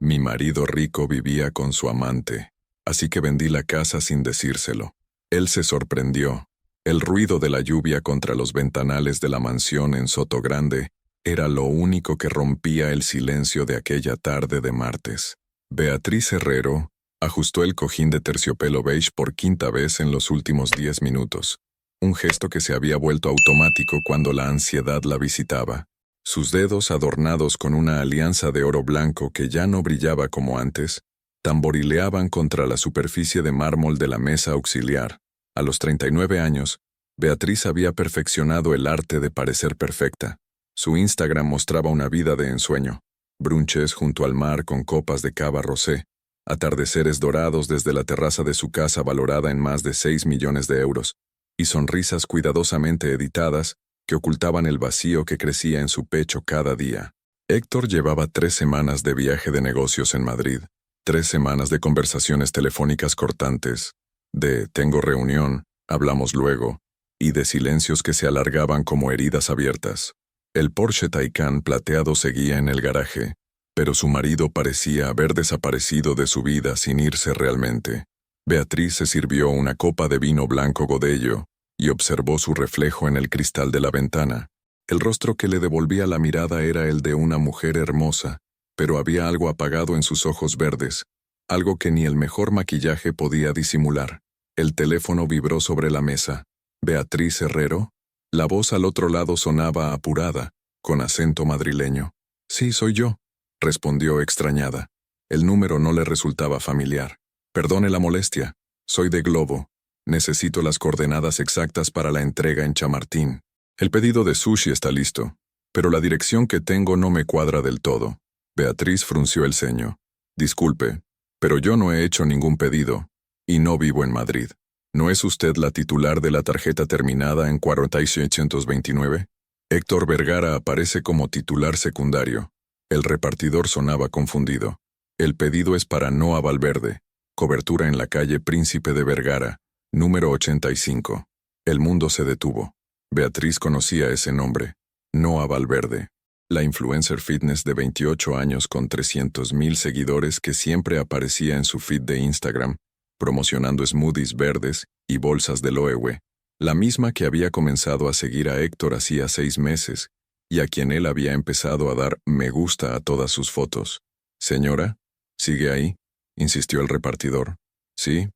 Mi marido rico vivía con su amante, así que vendí la casa sin decírselo. Él se sorprendió. El ruido de la lluvia contra los ventanales de la mansión en Soto Grande era lo único que rompía el silencio de aquella tarde de martes. Beatriz Herrero ajustó el cojín de terciopelo beige por quinta vez en los últimos 10 minutos, un gesto que se había vuelto automático cuando la ansiedad la visitaba. Sus dedos, adornados con una alianza de oro blanco que ya no brillaba como antes, tamborileaban contra la superficie de mármol de la mesa auxiliar. A los 39 años, Beatriz había perfeccionado el arte de parecer perfecta. Su Instagram mostraba una vida de ensueño: brunches junto al mar con copas de cava rosé, atardeceres dorados desde la terraza de su casa valorada en más de 6 millones de euros, y sonrisas cuidadosamente editadas que ocultaban el vacío que crecía en su pecho cada día. Héctor llevaba 3 semanas de viaje de negocios en Madrid, 3 semanas de conversaciones telefónicas cortantes, de «tengo reunión, hablamos luego», y de silencios que se alargaban como heridas abiertas. El Porsche Taycan plateado seguía en el garaje, pero su marido parecía haber desaparecido de su vida sin irse realmente. Beatriz se sirvió una copa de vino blanco Godello y observó su reflejo en el cristal de la ventana. El rostro que le devolvía la mirada era el de una mujer hermosa, pero había algo apagado en sus ojos verdes, algo que ni el mejor maquillaje podía disimular. El teléfono vibró sobre la mesa. «¿Beatriz Herrero?». La voz al otro lado sonaba apurada, con acento madrileño. «Sí, soy yo», respondió extrañada. El número no le resultaba familiar. «Perdone la molestia. Soy de Globo. Necesito las coordenadas exactas para la entrega en Chamartín. El pedido de sushi está listo, pero la dirección que tengo no me cuadra del todo». Beatriz frunció el ceño. «Disculpe, pero yo no he hecho ningún pedido, y no vivo en Madrid. ¿No es usted la titular de la tarjeta terminada en 4629? Héctor Vergara aparece como titular secundario». El repartidor sonaba confundido. «El pedido es para Noa Valverde, cobertura en la calle Príncipe de Vergara, número 85. El mundo se detuvo. Beatriz conocía ese nombre. Noa Valverde. La influencer fitness de 28 años con 300.000 seguidores que siempre aparecía en su feed de Instagram, promocionando smoothies verdes y bolsas de Loewe. La misma que había comenzado a seguir a Héctor hacía 6 meses, y a quien él había empezado a dar me gusta a todas sus fotos. «Señora, ¿sigue ahí?», insistió el repartidor. «Sí,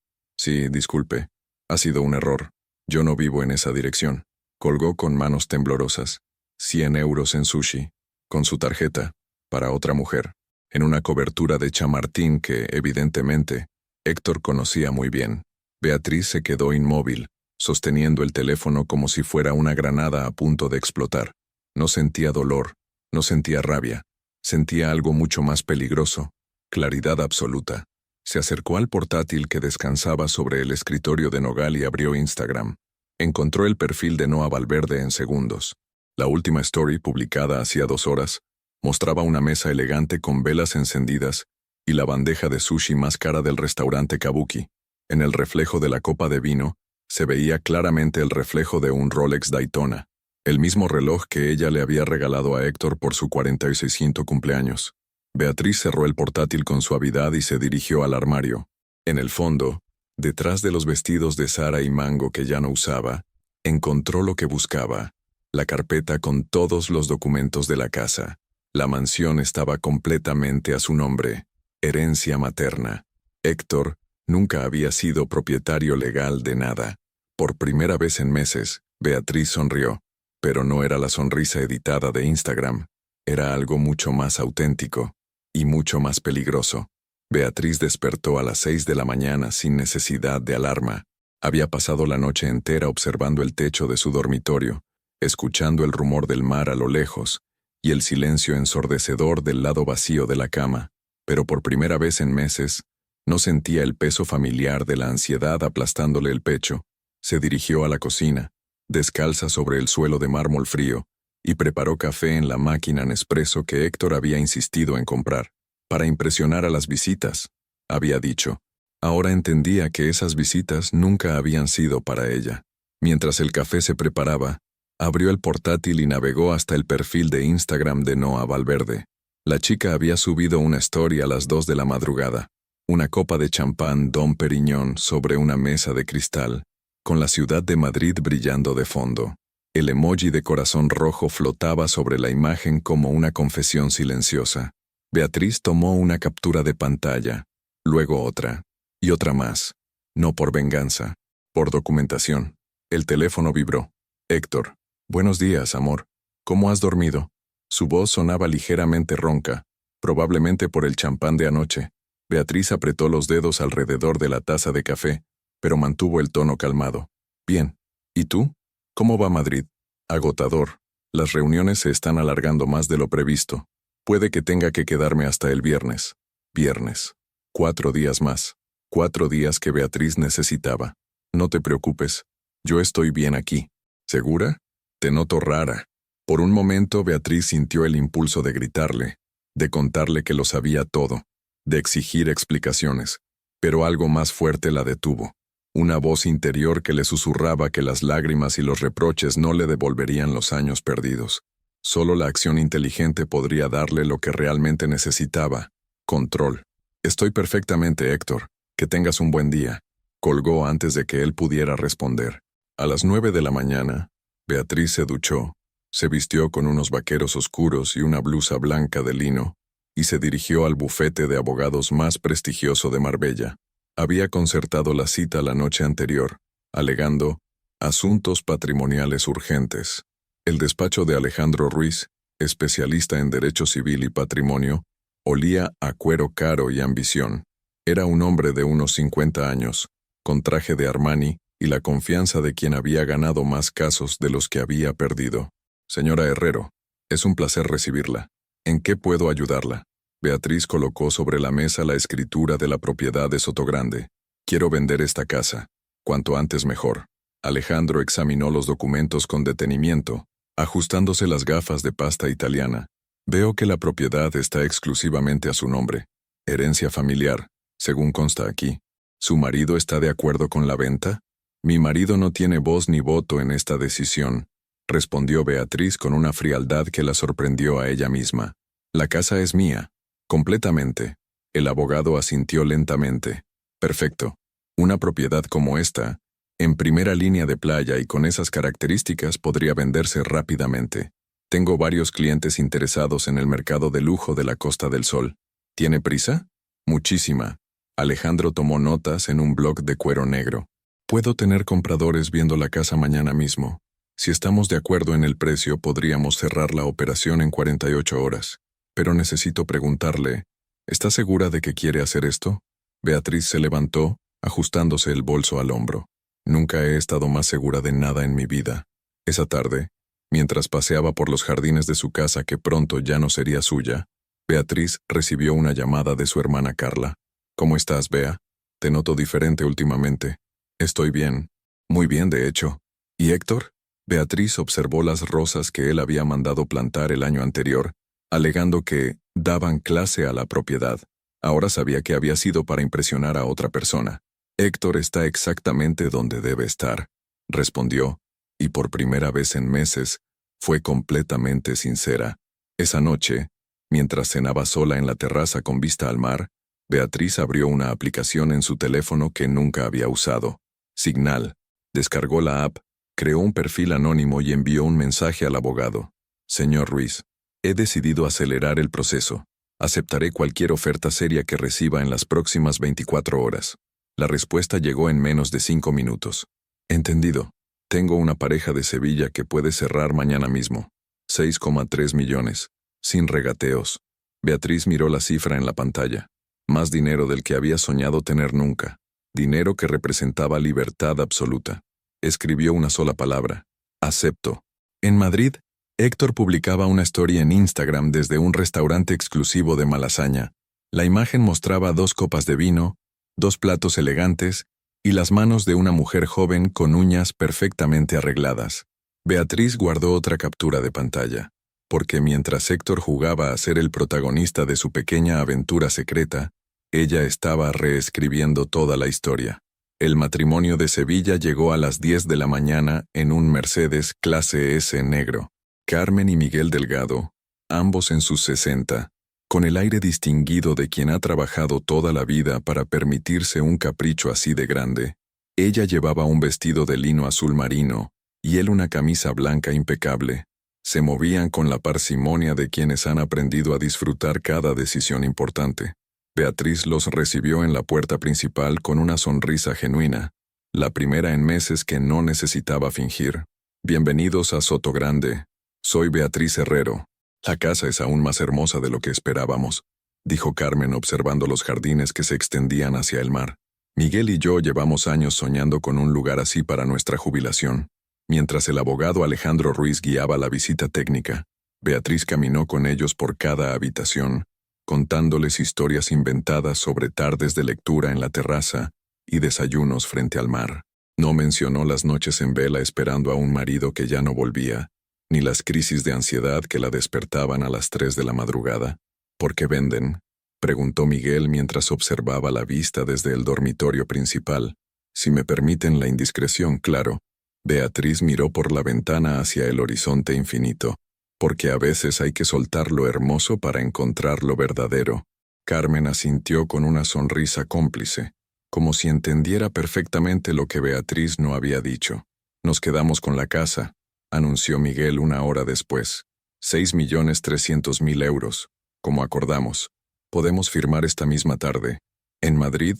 disculpe. Ha sido un error. Yo no vivo en esa dirección». Colgó con manos temblorosas. 100 euros en sushi, con su tarjeta, para otra mujer, en una cobertura de Chamartín que, evidentemente, Héctor conocía muy bien. Beatriz se quedó inmóvil, sosteniendo el teléfono como si fuera una granada a punto de explotar. No sentía dolor, no sentía rabia, sentía algo mucho más peligroso: claridad absoluta. Se acercó al portátil que descansaba sobre el escritorio de nogal y abrió Instagram. Encontró el perfil de Noa Valverde en segundos. La última story, publicada hacía 2 horas, mostraba una mesa elegante con velas encendidas y la bandeja de sushi más cara del restaurante Kabuki. En el reflejo de la copa de vino, se veía claramente el reflejo de un Rolex Daytona, el mismo reloj que ella le había regalado a Héctor por su 46º cumpleaños. Beatriz cerró el portátil con suavidad y se dirigió al armario. En el fondo, detrás de los vestidos de Zara y Mango que ya no usaba, encontró lo que buscaba: la carpeta con todos los documentos de la casa. La mansión estaba completamente a su nombre. Herencia materna. Héctor nunca había sido propietario legal de nada. Por primera vez en meses, Beatriz sonrió. Pero no era la sonrisa editada de Instagram. Era algo mucho más auténtico y mucho más peligroso. Beatriz despertó a las 6 de la mañana sin necesidad de alarma. Había pasado la noche entera observando el techo de su dormitorio, escuchando el rumor del mar a lo lejos y el silencio ensordecedor del lado vacío de la cama, pero por primera vez en meses, no sentía el peso familiar de la ansiedad aplastándole el pecho. Se dirigió a la cocina, descalza sobre el suelo de mármol frío, y preparó café en la máquina Nespresso que Héctor había insistido en comprar. Para impresionar a las visitas, había dicho. Ahora entendía que esas visitas nunca habían sido para ella. Mientras el café se preparaba, abrió el portátil y navegó hasta el perfil de Instagram de Noa Valverde. La chica había subido una story a las 2 de la madrugada, una copa de champán Dom Perignon sobre una mesa de cristal, con la ciudad de Madrid brillando de fondo. El emoji de corazón rojo flotaba sobre la imagen como una confesión silenciosa. Beatriz tomó una captura de pantalla, luego otra, y otra más. No por venganza, por documentación. El teléfono vibró. Héctor. Buenos días, amor. ¿Cómo has dormido? Su voz sonaba ligeramente ronca, probablemente por el champán de anoche. Beatriz apretó los dedos alrededor de la taza de café, pero mantuvo el tono calmado. Bien. ¿Y tú? ¿Cómo va Madrid? Agotador. Las reuniones se están alargando más de lo previsto. Puede que tenga que quedarme hasta el viernes. Viernes. 4 días más. 4 días que Beatriz necesitaba. No te preocupes. Yo estoy bien aquí. ¿Segura? Te noto rara. Por un momento Beatriz sintió el impulso de gritarle, de contarle que lo sabía todo, de exigir explicaciones, pero algo más fuerte la detuvo. Una voz interior que le susurraba que las lágrimas y los reproches no le devolverían los años perdidos. Solo la acción inteligente podría darle lo que realmente necesitaba: control. Estoy perfectamente, Héctor. Que tengas un buen día. Colgó antes de que él pudiera responder. A las 9 de la mañana, Beatriz se duchó, se vistió con unos vaqueros oscuros y una blusa blanca de lino, y se dirigió al bufete de abogados más prestigioso de Marbella. Había concertado la cita la noche anterior, alegando asuntos patrimoniales urgentes. El despacho de Alejandro Ruiz, especialista en derecho civil y patrimonio, olía a cuero caro y ambición. Era un hombre de unos 50 años, con traje de Armani y la confianza de quien había ganado más casos de los que había perdido. Señora Herrero, es un placer recibirla. ¿En qué puedo ayudarla? Beatriz colocó sobre la mesa la escritura de la propiedad de Sotogrande. Quiero vender esta casa. Cuanto antes mejor. Alejandro examinó los documentos con detenimiento, ajustándose las gafas de pasta italiana. Veo que la propiedad está exclusivamente a su nombre. Herencia familiar, según consta aquí. ¿Su marido está de acuerdo con la venta? Mi marido no tiene voz ni voto en esta decisión, respondió Beatriz con una frialdad que la sorprendió a ella misma. La casa es mía. Completamente. El abogado asintió lentamente. Perfecto. Una propiedad como esta, en primera línea de playa y con esas características, podría venderse rápidamente. Tengo varios clientes interesados en el mercado de lujo de la Costa del Sol. ¿Tiene prisa? Muchísima. Alejandro tomó notas en un bloc de cuero negro. Puedo tener compradores viendo la casa mañana mismo. Si estamos de acuerdo en el precio, podríamos cerrar la operación en 48 horas. Pero necesito preguntarle, ¿está segura de que quiere hacer esto? Beatriz se levantó, ajustándose el bolso al hombro. Nunca he estado más segura de nada en mi vida. Esa tarde, mientras paseaba por los jardines de su casa que pronto ya no sería suya, Beatriz recibió una llamada de su hermana Carla. ¿Cómo estás, Bea? Te noto diferente últimamente. Estoy bien. Muy bien, de hecho. ¿Y Héctor? Beatriz observó las rosas que él había mandado plantar el año anterior, alegando que daban clase a la propiedad. Ahora sabía que había sido para impresionar a otra persona. Héctor está exactamente donde debe estar, respondió, y por primera vez en meses, fue completamente sincera. Esa noche, mientras cenaba sola en la terraza con vista al mar, Beatriz abrió una aplicación en su teléfono que nunca había usado. Signal. Descargó la app, creó un perfil anónimo y envió un mensaje al abogado. Señor Ruiz, he decidido acelerar el proceso. Aceptaré cualquier oferta seria que reciba en las próximas 24 horas. La respuesta llegó en menos de 5 minutos. Entendido. Tengo una pareja de Sevilla que puede cerrar mañana mismo. 6,3 millones. Sin regateos. Beatriz miró la cifra en la pantalla. Más dinero del que había soñado tener nunca. Dinero que representaba libertad absoluta. Escribió una sola palabra. Acepto. En Madrid, Héctor publicaba una story en Instagram desde un restaurante exclusivo de Malasaña. La imagen mostraba 2 copas de vino, 2 platos elegantes y las manos de una mujer joven con uñas perfectamente arregladas. Beatriz guardó otra captura de pantalla, porque mientras Héctor jugaba a ser el protagonista de su pequeña aventura secreta, ella estaba reescribiendo toda la historia. El matrimonio de Sevilla llegó a las 10 de la mañana en un Mercedes clase S negro. Carmen y Miguel Delgado, ambos en sus 60, con el aire distinguido de quien ha trabajado toda la vida para permitirse un capricho así de grande. Ella llevaba un vestido de lino azul marino, y él una camisa blanca impecable. Se movían con la parsimonia de quienes han aprendido a disfrutar cada decisión importante. Beatriz los recibió en la puerta principal con una sonrisa genuina, la primera en meses que no necesitaba fingir. Bienvenidos a Sotogrande. Soy Beatriz Herrero. La casa es aún más hermosa de lo que esperábamos, dijo Carmen observando los jardines que se extendían hacia el mar. Miguel y yo llevamos años soñando con un lugar así para nuestra jubilación. Mientras el abogado Alejandro Ruiz guiaba la visita técnica, Beatriz caminó con ellos por cada habitación, contándoles historias inventadas sobre tardes de lectura en la terraza y desayunos frente al mar. No mencionó las noches en vela esperando a un marido que ya no volvía, ni las crisis de ansiedad que la despertaban a las 3 de la madrugada. ¿Por qué venden?, preguntó Miguel mientras observaba la vista desde el dormitorio principal. Si me permiten la indiscreción, claro. Beatriz miró por la ventana hacia el horizonte infinito, porque a veces hay que soltar lo hermoso para encontrar lo verdadero. Carmen asintió con una sonrisa cómplice, como si entendiera perfectamente lo que Beatriz no había dicho. Nos quedamos con la casa, anunció Miguel una hora después. 6.300.000 euros, como acordamos. Podemos firmar esta misma tarde. En Madrid,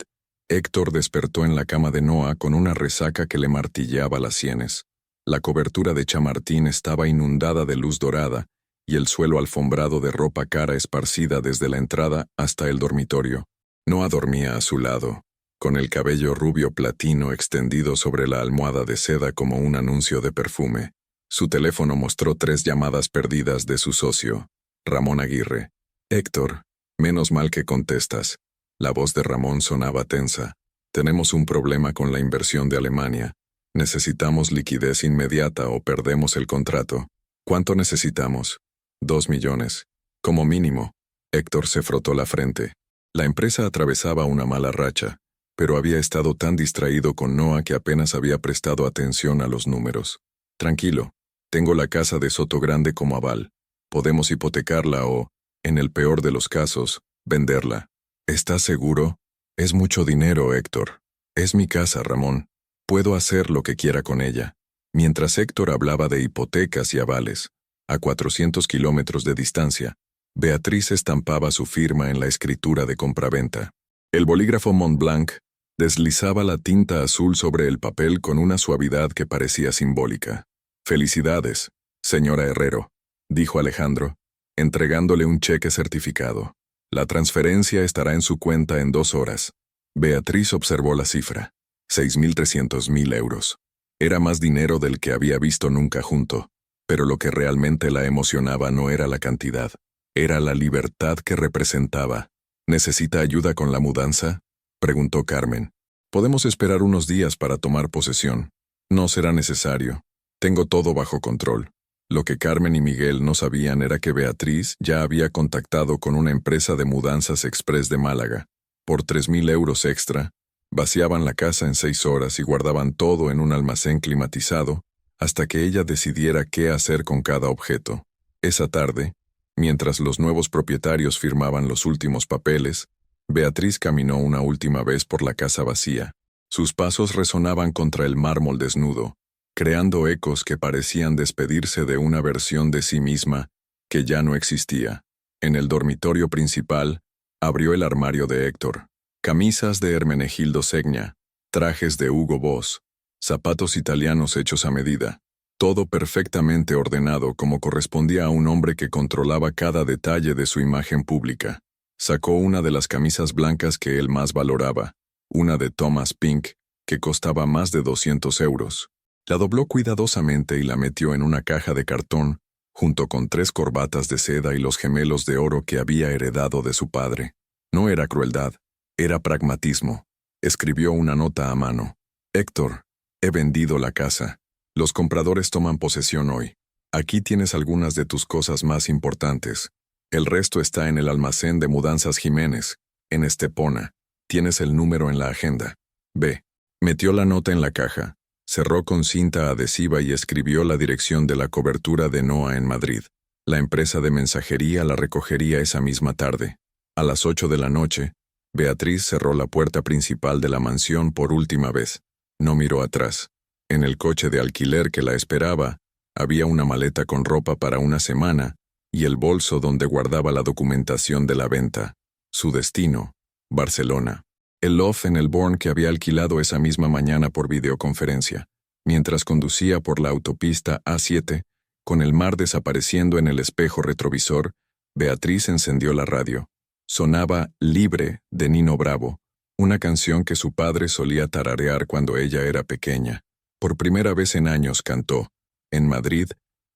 Héctor despertó en la cama de Noa con una resaca que le martilleaba las sienes. La cobertura de chamartín estaba inundada de luz dorada y el suelo alfombrado de ropa cara esparcida desde la entrada hasta el dormitorio. Noa dormía a su lado, con el cabello rubio platino extendido sobre la almohada de seda como un anuncio de perfume. Su teléfono mostró 3 llamadas perdidas de su socio, Ramón Aguirre. Héctor, menos mal que contestas. La voz de Ramón sonaba tensa. Tenemos un problema con la inversión de Alemania. Necesitamos liquidez inmediata o perdemos el contrato. ¿Cuánto necesitamos? 2 millones. Como mínimo. Héctor se frotó la frente. La empresa atravesaba una mala racha, pero había estado tan distraído con Noa que apenas había prestado atención a los números. Tranquilo, tengo la casa de Sotogrande como aval. Podemos hipotecarla o, en el peor de los casos, venderla. ¿Estás seguro? Es mucho dinero, Héctor. Es mi casa, Ramón. Puedo hacer lo que quiera con ella. Mientras Héctor hablaba de hipotecas y avales, a 400 kilómetros de distancia, Beatriz estampaba su firma en la escritura de compraventa. El bolígrafo Montblanc deslizaba la tinta azul sobre el papel con una suavidad que parecía simbólica. «Felicidades, señora Herrero», dijo Alejandro, entregándole un cheque certificado. «La transferencia estará en su cuenta en 2 horas». Beatriz observó la cifra. 6.300.000 euros. Era más dinero del que había visto nunca junto, pero lo que realmente la emocionaba no era la cantidad, era la libertad que representaba. ¿Necesita ayuda con la mudanza?, preguntó Carmen. «Podemos esperar unos días para tomar posesión. No será necesario. Tengo todo bajo control». Lo que Carmen y Miguel no sabían era que Beatriz ya había contactado con una empresa de mudanzas express de Málaga. Por 3.000 euros extra, vaciaban la casa en 6 horas y guardaban todo en un almacén climatizado hasta que ella decidiera qué hacer con cada objeto. Esa tarde, mientras los nuevos propietarios firmaban los últimos papeles, Beatriz caminó una última vez por la casa vacía. Sus pasos resonaban contra el mármol desnudo, creando ecos que parecían despedirse de una versión de sí misma que ya no existía. En el dormitorio principal, abrió el armario de Héctor. Camisas de Hermenegildo Segna, trajes de Hugo Boss, zapatos italianos hechos a medida. Todo perfectamente ordenado como correspondía a un hombre que controlaba cada detalle de su imagen pública. Sacó una de las camisas blancas que él más valoraba, una de Thomas Pink, que costaba más de 200 euros. La dobló cuidadosamente y la metió en una caja de cartón, junto con 3 corbatas de seda y los gemelos de oro que había heredado de su padre. No era crueldad, era pragmatismo. Escribió una nota a mano. «Héctor, he vendido la casa. Los compradores toman posesión hoy. Aquí tienes algunas de tus cosas más importantes. El resto está en el almacén de mudanzas Jiménez, en Estepona. Tienes el número en la agenda. Ve». Metió la nota en la caja, cerró con cinta adhesiva y escribió la dirección de la cobertura de Noa en Madrid. La empresa de mensajería la recogería esa misma tarde. A las 8 de la noche, Beatriz cerró la puerta principal de la mansión por última vez. No miró atrás. En el coche de alquiler que la esperaba, había una maleta con ropa para una semana y el bolso donde guardaba la documentación de la venta. Su destino, Barcelona. El loft en el Born que había alquilado esa misma mañana por videoconferencia. Mientras conducía por la autopista A7, con el mar desapareciendo en el espejo retrovisor, Beatriz encendió la radio. Sonaba Libre de Nino Bravo, una canción que su padre solía tararear cuando ella era pequeña. Por primera vez en años cantó. En Madrid,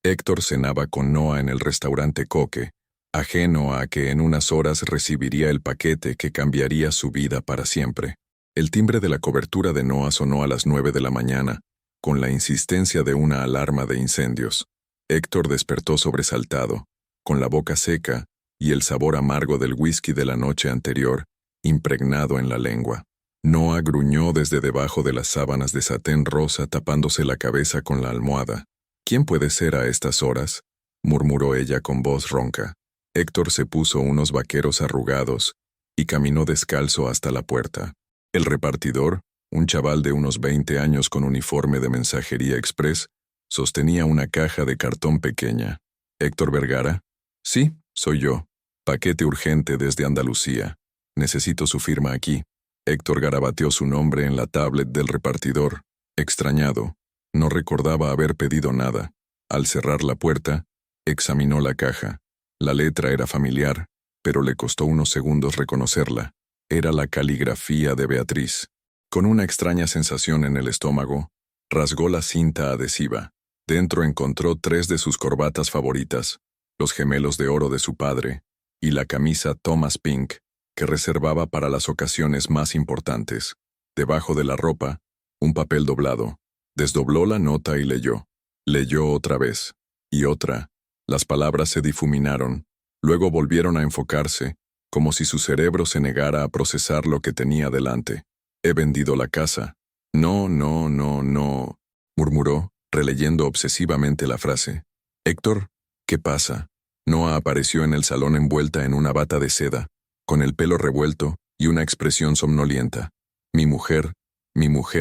Héctor cenaba con Noa en el restaurante Coque, ajeno a que en unas horas recibiría el paquete que cambiaría su vida para siempre. El timbre de la cobertura de Noa sonó a las 9 de la mañana, con la insistencia de una alarma de incendios. Héctor despertó sobresaltado, con la boca seca y el sabor amargo del whisky de la noche anterior, impregnado en la lengua. Noa gruñó desde debajo de las sábanas de satén rosa tapándose la cabeza con la almohada. «¿Quién puede ser a estas horas?», murmuró ella con voz ronca. Héctor se puso unos vaqueros arrugados y caminó descalzo hasta la puerta. El repartidor, un chaval de unos 20 años con uniforme de mensajería express, sostenía una caja de cartón pequeña. «¿Héctor Vergara?» «Sí, soy yo. Paquete urgente desde Andalucía. Necesito su firma aquí». Héctor garabateó su nombre en la tablet del repartidor. Extrañado, no recordaba haber pedido nada. Al cerrar la puerta, examinó la caja. La letra era familiar, pero le costó unos segundos reconocerla. Era la caligrafía de Beatriz. Con una extraña sensación en el estómago, rasgó la cinta adhesiva. Dentro encontró 3 de sus corbatas favoritas, los gemelos de oro de su padre, y la camisa Thomas Pink, que reservaba para las ocasiones más importantes. Debajo de la ropa, un papel doblado. Desdobló la nota y leyó. Leyó otra vez. Y otra. Las palabras se difuminaron. Luego volvieron a enfocarse, como si su cerebro se negara a procesar lo que tenía delante. «He vendido la casa». «No, no, no, no», murmuró, releyendo obsesivamente la frase. «Héctor, ¿qué pasa?» Noa apareció en el salón envuelta en una bata de seda, con el pelo revuelto y una expresión somnolienta. Mi mujer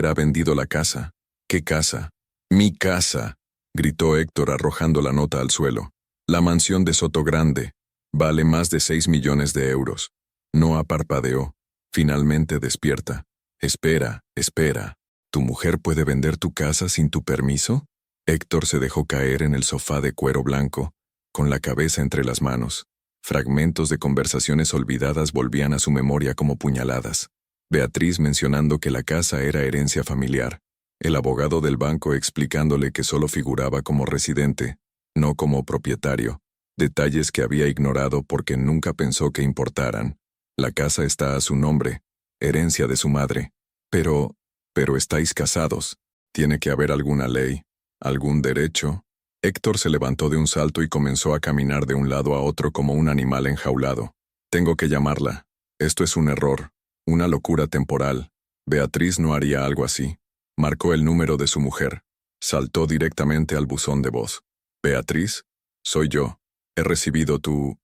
ha vendido la casa». «¿Qué casa?» «Mi casa», gritó Héctor arrojando la nota al suelo. «La mansión de Sotogrande. Vale más de 6 millones de euros». Noa parpadeó. Finalmente despierta. «Espera, espera. ¿Tu mujer puede vender tu casa sin tu permiso?» Héctor se dejó caer en el sofá de cuero blanco, con la cabeza entre las manos. Fragmentos de conversaciones olvidadas volvían a su memoria como puñaladas. Beatriz mencionando que la casa era herencia familiar. El abogado del banco explicándole que solo figuraba como residente, no como propietario. Detalles que había ignorado porque nunca pensó que importaran. La casa está a su nombre, herencia de su madre. Pero estáis casados. Tiene que haber alguna ley, algún derecho. Héctor se levantó de un salto y comenzó a caminar de un lado a otro como un animal enjaulado. «Tengo que llamarla. Esto es un error, una locura temporal. Beatriz no haría algo así». Marcó el número de su mujer. Saltó directamente al buzón de voz. «Beatriz, soy yo. He recibido tu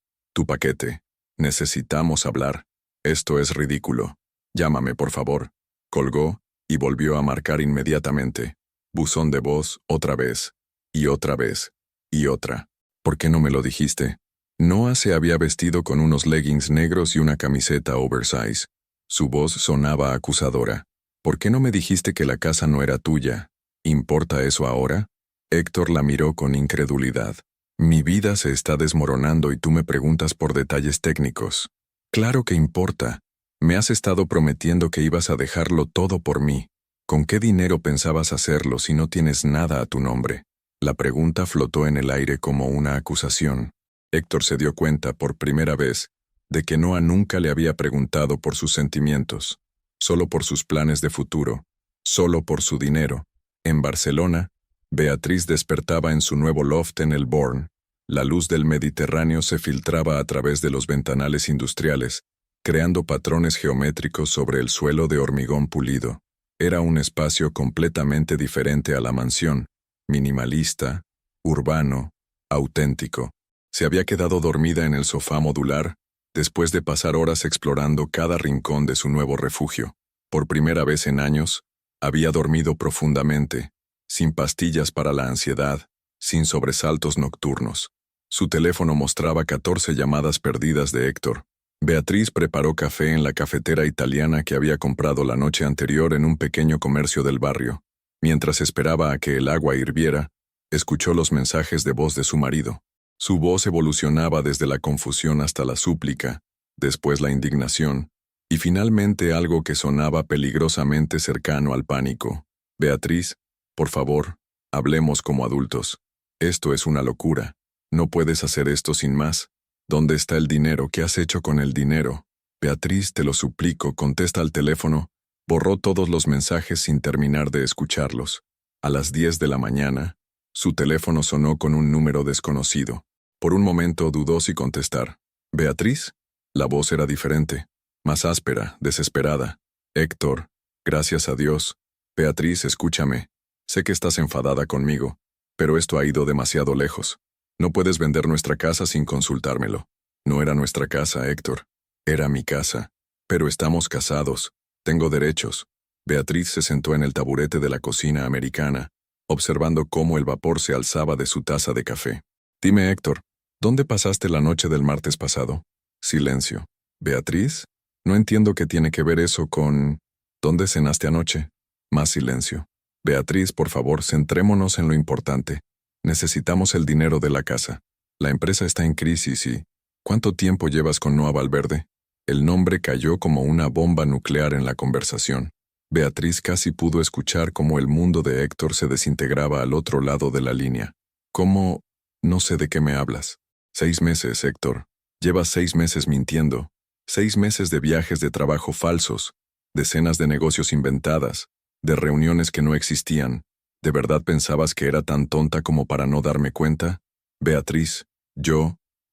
paquete. Necesitamos hablar. Esto es ridículo. Llámame, por favor». Colgó y volvió a marcar inmediatamente. Buzón de voz otra vez. Y otra vez. Y otra. «¿Por qué no me lo dijiste?» Noa se había vestido con unos leggings negros y una camiseta oversize. Su voz sonaba acusadora. «¿Por qué no me dijiste que la casa no era tuya? ¿Importa eso ahora?» Héctor la miró con incredulidad. «Mi vida se está desmoronando y tú me preguntas por detalles técnicos». «Claro que importa. Me has estado prometiendo que ibas a dejarlo todo por mí. ¿Con qué dinero pensabas hacerlo si no tienes nada a tu nombre?» La pregunta flotó en el aire como una acusación. Héctor se dio cuenta por primera vez de que Noa nunca le había preguntado por sus sentimientos, solo por sus planes de futuro, solo por su dinero. En Barcelona, Beatriz despertaba en su nuevo loft en el Born. La luz del Mediterráneo se filtraba a través de los ventanales industriales, creando patrones geométricos sobre el suelo de hormigón pulido. Era un espacio completamente diferente a la mansión, minimalista, urbano, auténtico. Se había quedado dormida en el sofá modular, después de pasar horas explorando cada rincón de su nuevo refugio. Por primera vez en años, había dormido profundamente, sin pastillas para la ansiedad, sin sobresaltos nocturnos. Su teléfono mostraba 14 llamadas perdidas de Héctor. Beatriz preparó café en la cafetera italiana que había comprado la noche anterior en un pequeño comercio del barrio. Mientras esperaba a que el agua hirviera, escuchó los mensajes de voz de su marido. Su voz evolucionaba desde la confusión hasta la súplica, después la indignación, y finalmente algo que sonaba peligrosamente cercano al pánico. Beatriz, por favor, hablemos como adultos. Esto es una locura. No puedes hacer esto sin más. ¿Dónde está el dinero? ¿Qué has hecho con el dinero? Beatriz, te lo suplico, contesta al teléfono. Borró todos los mensajes sin terminar de escucharlos. A las 10 de la mañana, su teléfono sonó con un número desconocido. Por un momento dudó si contestar. ¿Beatriz? La voz era diferente, más áspera, desesperada. Héctor, gracias a Dios. Beatriz, escúchame. Sé que estás enfadada conmigo, pero esto ha ido demasiado lejos. No puedes vender nuestra casa sin consultármelo. No era nuestra casa, Héctor. Era mi casa. Pero estamos casados. Tengo derechos. Beatriz se sentó en el taburete de la cocina americana, observando cómo el vapor se alzaba de su taza de café. Dime, Héctor, ¿dónde pasaste la noche del martes pasado? Silencio. ¿Beatriz? No entiendo qué tiene que ver eso con... ¿Dónde cenaste anoche? Más silencio. Beatriz, por favor, centrémonos en lo importante. Necesitamos el dinero de la casa. La empresa está en crisis y... ¿Cuánto tiempo llevas con Noah Valverde? El nombre cayó como una bomba nuclear en la conversación. Beatriz casi pudo escuchar cómo el mundo de Héctor se desintegraba al otro lado de la línea. ¿Cómo? No sé de qué me hablas. 6 meses, Héctor. Llevas 6 meses mintiendo. 6 meses de viajes de trabajo falsos, decenas de negocios inventadas, de reuniones que no existían. ¿De verdad pensabas que era tan tonta como para no darme cuenta? Beatriz,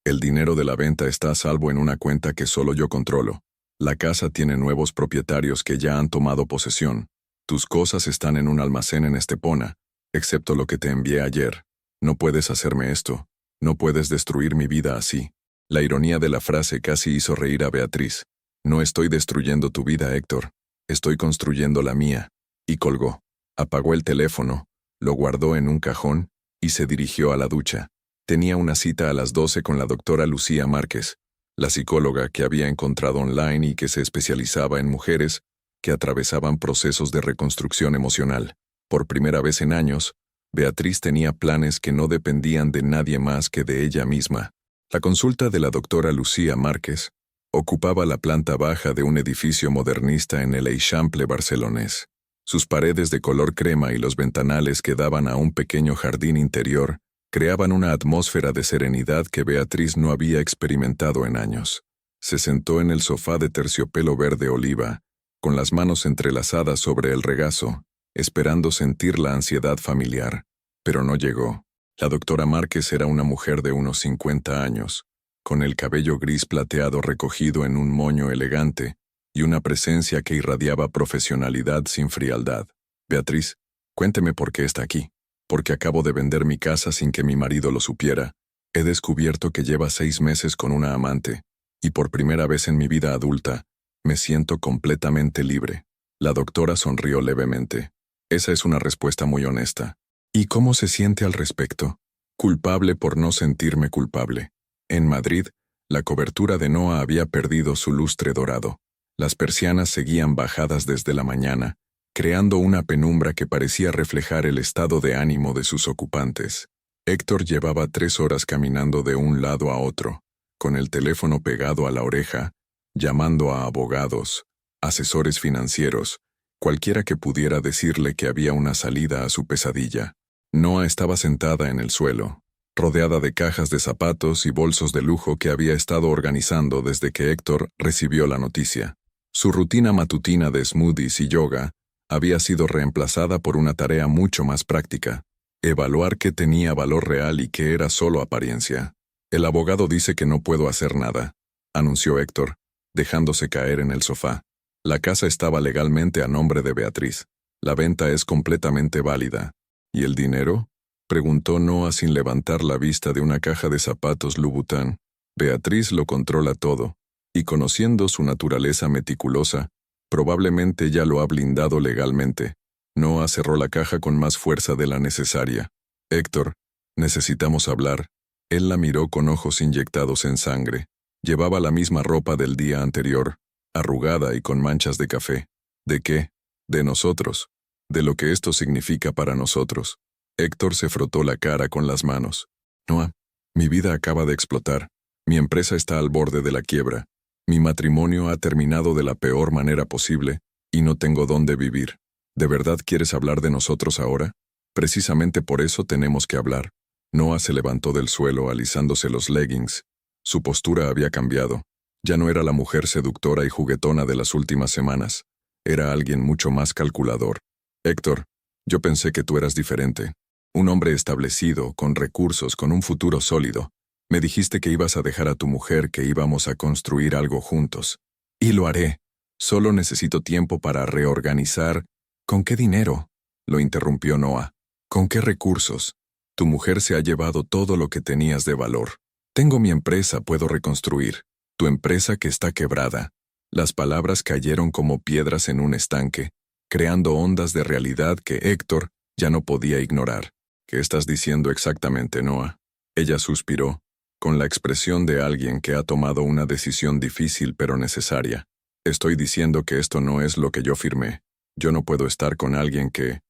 el dinero de la venta está a salvo en una cuenta que solo yo controlo. La casa tiene nuevos propietarios que ya han tomado posesión. Tus cosas están en un almacén en Estepona, excepto lo que te envié ayer. No puedes hacerme esto. No puedes destruir mi vida así. La ironía de la frase casi hizo reír a Beatriz. No estoy destruyendo tu vida, Héctor. Estoy construyendo la mía. Y colgó. Apagó el teléfono, lo guardó en un cajón y se dirigió a la ducha. Tenía una cita a las 12 con la doctora Lucía Márquez, la psicóloga que había encontrado online y que se especializaba en mujeres que atravesaban procesos de reconstrucción emocional. Por primera vez en años, Beatriz tenía planes que no dependían de nadie más que de ella misma. La consulta de la doctora Lucía Márquez ocupaba la planta baja de un edificio modernista en el Eixample barcelonés. Sus paredes de color crema y los ventanales que daban a un pequeño jardín interior creaban una atmósfera de serenidad que Beatriz no había experimentado en años. Se sentó en el sofá de terciopelo verde oliva, con las manos entrelazadas sobre el regazo, esperando sentir la ansiedad familiar. Pero no llegó. La doctora Márquez era una mujer de unos 50 años, con el cabello gris plateado recogido en un moño elegante y una presencia que irradiaba profesionalidad sin frialdad. Beatriz, cuénteme por qué está aquí. Porque acabo de vender mi casa sin que mi marido lo supiera. He descubierto que lleva 6 meses con una amante, y por primera vez en mi vida adulta, me siento completamente libre. La doctora sonrió levemente. Esa es una respuesta muy honesta. ¿Y cómo se siente al respecto? Culpable por no sentirme culpable. En Madrid, la cobertura de Noah había perdido su lustre dorado. Las persianas seguían bajadas desde la mañana, creando una penumbra que parecía reflejar el estado de ánimo de sus ocupantes. Héctor llevaba 3 horas caminando de un lado a otro, con el teléfono pegado a la oreja, llamando a abogados, asesores financieros, cualquiera que pudiera decirle que había una salida a su pesadilla. Noah estaba sentada en el suelo, rodeada de cajas de zapatos y bolsos de lujo que había estado organizando desde que Héctor recibió la noticia. Su rutina matutina de smoothies y yoga había sido reemplazada por una tarea mucho más práctica: evaluar qué tenía valor real y qué era solo apariencia. El abogado dice que no puedo hacer nada, anunció Héctor, dejándose caer en el sofá. La casa estaba legalmente a nombre de Beatriz. La venta es completamente válida. ¿Y el dinero? Preguntó Noah sin levantar la vista de una caja de zapatos Louboutin. Beatriz lo controla todo, y conociendo su naturaleza meticulosa, probablemente ya lo ha blindado legalmente. Noah cerró la caja con más fuerza de la necesaria. Héctor, necesitamos hablar. Él la miró con ojos inyectados en sangre. Llevaba la misma ropa del día anterior, arrugada y con manchas de café. ¿De qué? De nosotros. De lo que esto significa para nosotros. Héctor se frotó la cara con las manos. Noah, mi vida acaba de explotar. Mi empresa está al borde de la quiebra. Mi matrimonio ha terminado de la peor manera posible, y no tengo dónde vivir. ¿De verdad quieres hablar de nosotros ahora? Precisamente por eso tenemos que hablar. Noah se levantó del suelo alisándose los leggings. Su postura había cambiado. Ya no era la mujer seductora y juguetona de las últimas semanas. Era alguien mucho más calculador. Héctor, yo pensé que tú eras diferente. Un hombre establecido, con recursos, con un futuro sólido. Me dijiste que ibas a dejar a tu mujer, que íbamos a construir algo juntos. Y lo haré. Solo necesito tiempo para reorganizar. ¿Con qué dinero? Lo interrumpió Noah. ¿Con qué recursos? Tu mujer se ha llevado todo lo que tenías de valor. Tengo mi empresa, puedo reconstruir. Tu empresa que está quebrada. Las palabras cayeron como piedras en un estanque, creando ondas de realidad que Héctor ya no podía ignorar. ¿Qué estás diciendo exactamente, Noah? Ella suspiró, con la expresión de alguien que ha tomado una decisión difícil pero necesaria. Estoy diciendo que esto no es lo que yo firmé. Yo no puedo estar con alguien que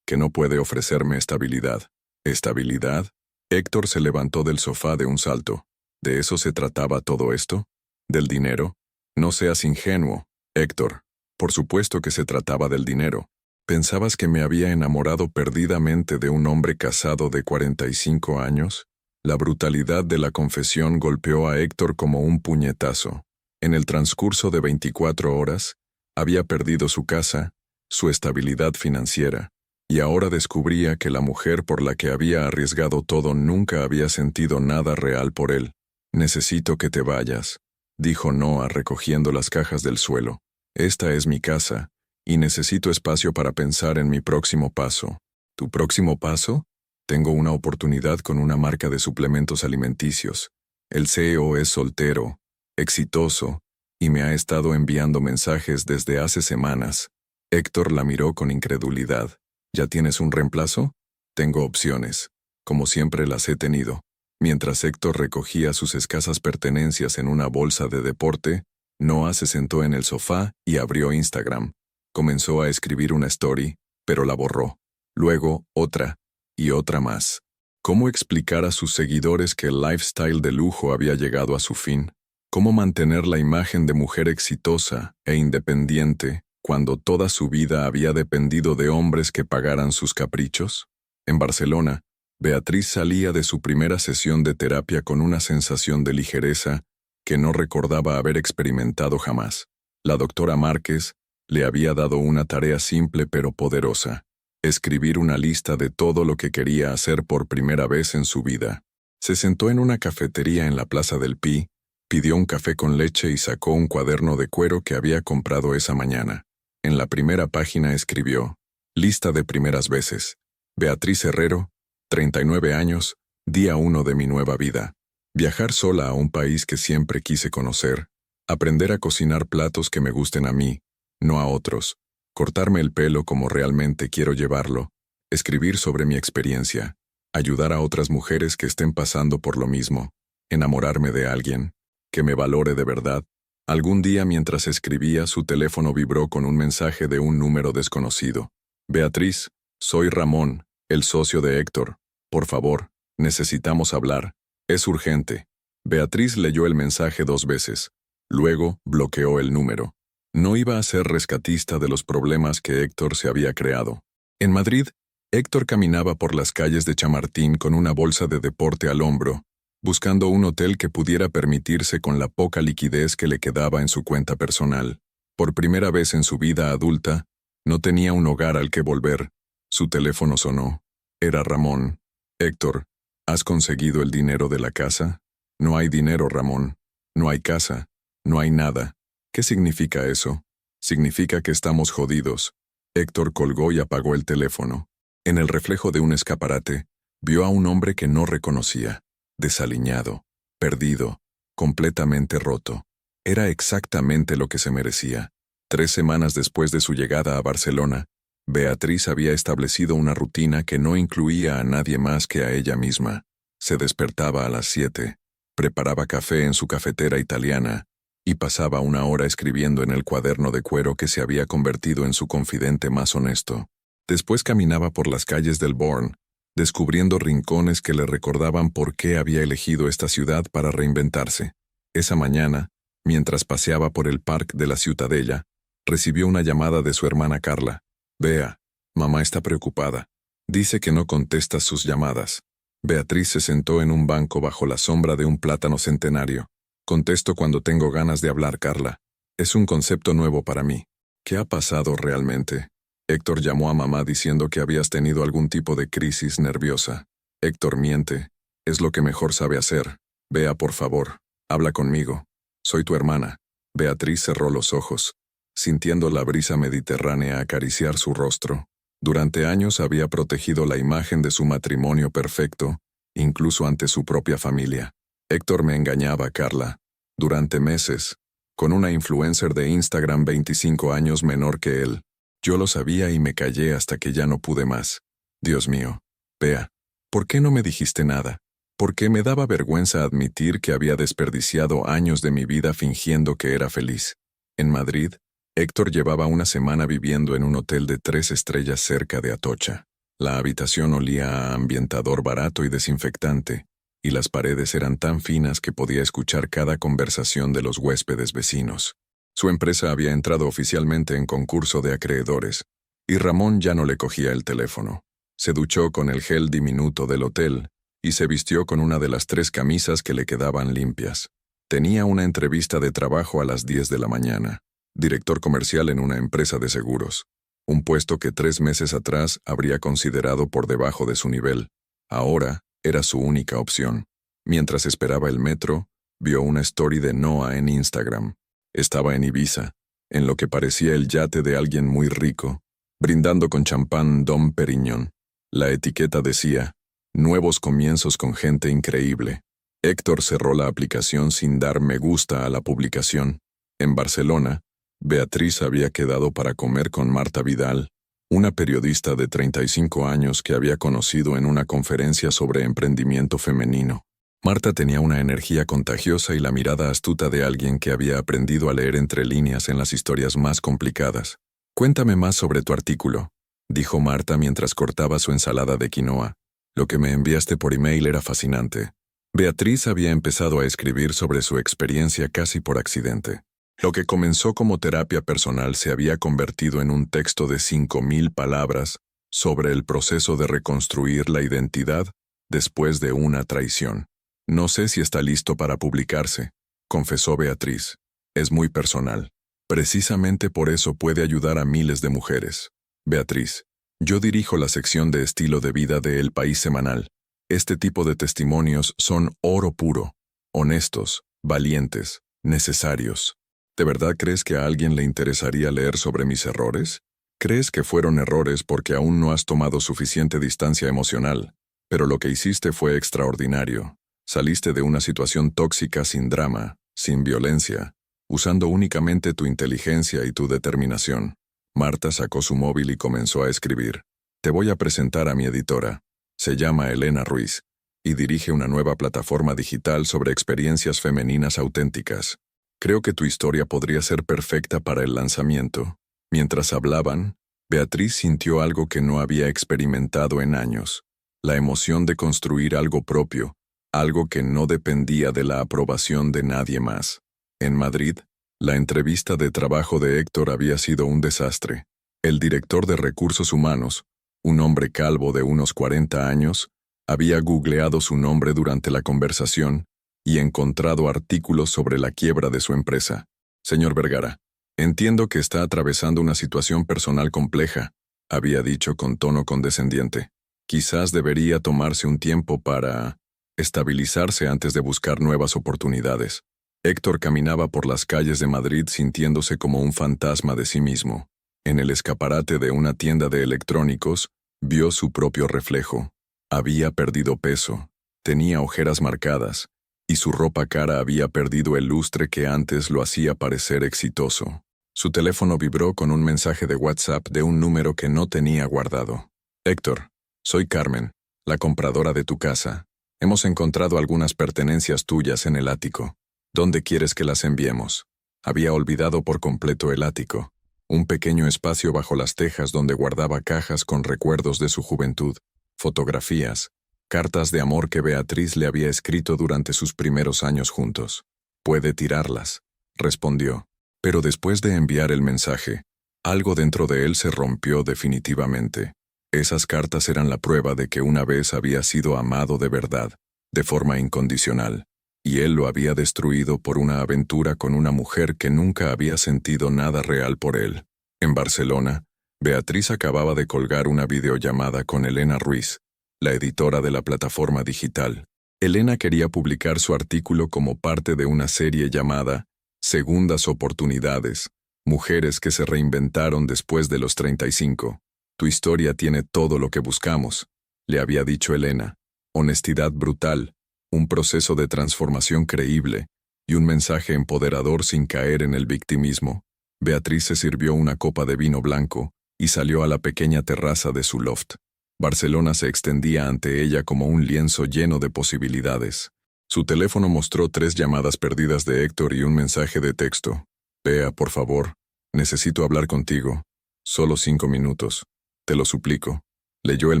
no puede ofrecerme estabilidad. ¿Estabilidad? Héctor se levantó del sofá de un salto. ¿De eso se trataba todo esto? ¿Del dinero? No seas ingenuo, Héctor. Por supuesto que se trataba del dinero. ¿Pensabas que me había enamorado perdidamente de un hombre casado de 45 años? La brutalidad de la confesión golpeó a Héctor como un puñetazo. En el transcurso de 24 horas, había perdido su casa, su estabilidad financiera, y ahora descubría que la mujer por la que había arriesgado todo nunca había sentido nada real por él. «Necesito que te vayas», dijo Noah recogiendo las cajas del suelo. «Esta es mi casa, y necesito espacio para pensar en mi próximo paso». ¿Tu próximo paso? Tengo una oportunidad con una marca de suplementos alimenticios. El CEO es soltero, exitoso, y me ha estado enviando mensajes desde hace semanas. Héctor la miró con incredulidad. ¿Ya tienes un reemplazo? Tengo opciones. Como siempre las he tenido. Mientras Héctor recogía sus escasas pertenencias en una bolsa de deporte, Noah se sentó en el sofá y abrió Instagram. Comenzó a escribir una story, pero la borró. Luego, otra, y otra más. ¿Cómo explicar a sus seguidores que el lifestyle de lujo había llegado a su fin? ¿Cómo mantener la imagen de mujer exitosa e independiente cuando toda su vida había dependido de hombres que pagaran sus caprichos? En Barcelona, Beatriz salía de su primera sesión de terapia con una sensación de ligereza que no recordaba haber experimentado jamás. La doctora Márquez le había dado una tarea simple pero poderosa: escribir una lista de todo lo que quería hacer por primera vez en su vida. Se sentó en una cafetería en la Plaza del Pi, pidió un café con leche y sacó un cuaderno de cuero que había comprado esa mañana. En la primera página escribió: lista de primeras veces. Beatriz Herrero, 39 años, día 1 de mi nueva vida. Viajar sola a un país que siempre quise conocer. Aprender a cocinar platos que me gusten a mí, no a otros. Cortarme el pelo como realmente quiero llevarlo. Escribir sobre mi experiencia. Ayudar a otras mujeres que estén pasando por lo mismo. Enamorarme de alguien que me valore de verdad. Algún día mientras escribía, su teléfono vibró con un mensaje de un número desconocido. Beatriz, soy Ramón, el socio de Héctor. Por favor, necesitamos hablar. Es urgente. Beatriz leyó el mensaje 2 veces. Luego, bloqueó el número. No iba a ser rescatista de los problemas que Héctor se había creado. En Madrid, Héctor caminaba por las calles de Chamartín con una bolsa de deporte al hombro, buscando un hotel que pudiera permitirse con la poca liquidez que le quedaba en su cuenta personal. Por primera vez en su vida adulta, no tenía un hogar al que volver. Su teléfono sonó. Era Ramón. Héctor, ¿has conseguido el dinero de la casa? No hay dinero, Ramón. No hay casa. No hay nada. ¿Qué significa eso? Significa que estamos jodidos. Héctor colgó y apagó el teléfono. En el reflejo de un escaparate, Vio a un hombre que no reconocía, desaliñado, perdido, completamente roto. Era exactamente lo que se merecía. 3 semanas después de su llegada a Barcelona, Beatriz había establecido una rutina que no incluía a nadie más que a ella misma. Se despertaba a las 7, preparaba café en su cafetera italiana y pasaba 1 hora escribiendo en el cuaderno de cuero que se había convertido en su confidente más honesto. Después caminaba por las calles del Born, descubriendo rincones que le recordaban por qué había elegido esta ciudad para reinventarse. Esa mañana, mientras paseaba por el parque de la Ciutadella, recibió una llamada de su hermana Carla. «Bea, mamá está preocupada. Dice que no contestas sus llamadas». Beatriz se sentó en un banco bajo la sombra de un plátano centenario. «Contesto cuando tengo ganas de hablar, Carla. Es un concepto nuevo para mí». «¿Qué ha pasado realmente?» Héctor llamó a mamá diciendo que habías tenido algún tipo de crisis nerviosa. «Héctor miente. Es lo que mejor sabe hacer. Bea, por favor, habla conmigo. Soy tu hermana». Beatriz cerró los ojos, sintiendo la brisa mediterránea acariciar su rostro. Durante años había protegido la imagen de su matrimonio perfecto, incluso ante su propia familia. «Héctor me engañaba, Carla. Durante meses, con una influencer de Instagram 25 años menor que él. Yo lo sabía y me callé hasta que ya no pude más. Dios mío. Bea, ¿por qué no me dijiste nada? Porque me daba vergüenza admitir que había desperdiciado años de mi vida fingiendo que era feliz». En Madrid, Héctor llevaba 1 semana viviendo en un hotel de 3 estrellas cerca de Atocha. La habitación olía a ambientador barato y desinfectante, y las paredes eran tan finas que podía escuchar cada conversación de los huéspedes vecinos. Su empresa había entrado oficialmente en concurso de acreedores, y Ramón ya no le cogía el teléfono. Se duchó con el gel diminuto del hotel y se vistió con una de las 3 camisas que le quedaban limpias. Tenía una entrevista de trabajo a las 10 de la mañana. Director comercial en una empresa de seguros. Un puesto que 3 meses atrás habría considerado por debajo de su nivel. Ahora era su única opción. Mientras esperaba el metro, vio una story de Noah en Instagram. Estaba en Ibiza, en lo que parecía el yate de alguien muy rico, brindando con champán Dom Perignon. La etiqueta decía, «Nuevos comienzos con gente increíble». Héctor cerró la aplicación sin dar me gusta a la publicación. En Barcelona, Beatriz había quedado para comer con Marta Vidal, una periodista de 35 años que había conocido en una conferencia sobre emprendimiento femenino. Marta tenía una energía contagiosa y la mirada astuta de alguien que había aprendido a leer entre líneas en las historias más complicadas. «Cuéntame más sobre tu artículo», dijo Marta mientras cortaba su ensalada de quinoa. «Lo que me enviaste por email era fascinante». Beatriz había empezado a escribir sobre su experiencia casi por accidente. Lo que comenzó como terapia personal se había convertido en un texto de 5.000 palabras sobre el proceso de reconstruir la identidad después de una traición. «No sé si está listo para publicarse», confesó Beatriz. «Es muy personal. Precisamente por eso puede ayudar a miles de mujeres». «Beatriz, yo dirijo la sección de estilo de vida de El País Semanal. Este tipo de testimonios son oro puro, honestos, valientes, necesarios. ¿De verdad crees que a alguien le interesaría leer sobre mis errores? Crees que fueron errores porque aún no has tomado suficiente distancia emocional, pero lo que hiciste fue extraordinario. Saliste de una situación tóxica sin drama, sin violencia, usando únicamente tu inteligencia y tu determinación». Marta sacó su móvil y comenzó a escribir. «Te voy a presentar a mi editora. Se llama Elena Ruiz, y dirige una nueva plataforma digital sobre experiencias femeninas auténticas. Creo que tu historia podría ser perfecta para el lanzamiento». Mientras hablaban, Beatriz sintió algo que no había experimentado en años, la emoción de construir algo propio, algo que no dependía de la aprobación de nadie más. En Madrid, la entrevista de trabajo de Héctor había sido un desastre. El director de recursos humanos, un hombre calvo de unos 40 años, había googleado su nombre durante la conversación y encontrado artículos sobre la quiebra de su empresa. «Señor Vergara, entiendo que está atravesando una situación personal compleja», había dicho con tono condescendiente. «Quizás debería tomarse un tiempo para estabilizarse antes de buscar nuevas oportunidades». Héctor caminaba por las calles de Madrid sintiéndose como un fantasma de sí mismo. En el escaparate de una tienda de electrónicos, vio su propio reflejo. Había perdido peso, tenía ojeras marcadas, y su ropa cara había perdido el lustre que antes lo hacía parecer exitoso. Su teléfono vibró con un mensaje de WhatsApp de un número que no tenía guardado. Héctor, soy Carmen, la compradora de tu casa. Hemos encontrado algunas pertenencias tuyas en el ático. ¿Dónde quieres que las enviemos? Había olvidado por completo el ático, un pequeño espacio bajo las tejas donde guardaba cajas con recuerdos de su juventud, fotografías, cartas de amor que Beatriz le había escrito durante sus primeros años juntos. Puede tirarlas, respondió. Pero después de enviar el mensaje, algo dentro de él se rompió definitivamente. Esas cartas eran la prueba de que una vez había sido amado de verdad, de forma incondicional, y él lo había destruido por una aventura con una mujer que nunca había sentido nada real por él. En Barcelona, Beatriz acababa de colgar una videollamada con Elena Ruiz, la editora de la plataforma digital. Elena quería publicar su artículo como parte de una serie llamada Segundas Oportunidades, mujeres que se reinventaron después de los 35. Tu historia tiene todo lo que buscamos, le había dicho Elena. Honestidad brutal, un proceso de transformación creíble y un mensaje empoderador sin caer en el victimismo. Beatriz se sirvió una copa de vino blanco y salió a la pequeña terraza de su loft. Barcelona se extendía ante ella como un lienzo lleno de posibilidades. Su teléfono mostró 3 llamadas perdidas de Héctor y un mensaje de texto. Bea, por favor, necesito hablar contigo. Solo 5 minutos. Te lo suplico. Leyó el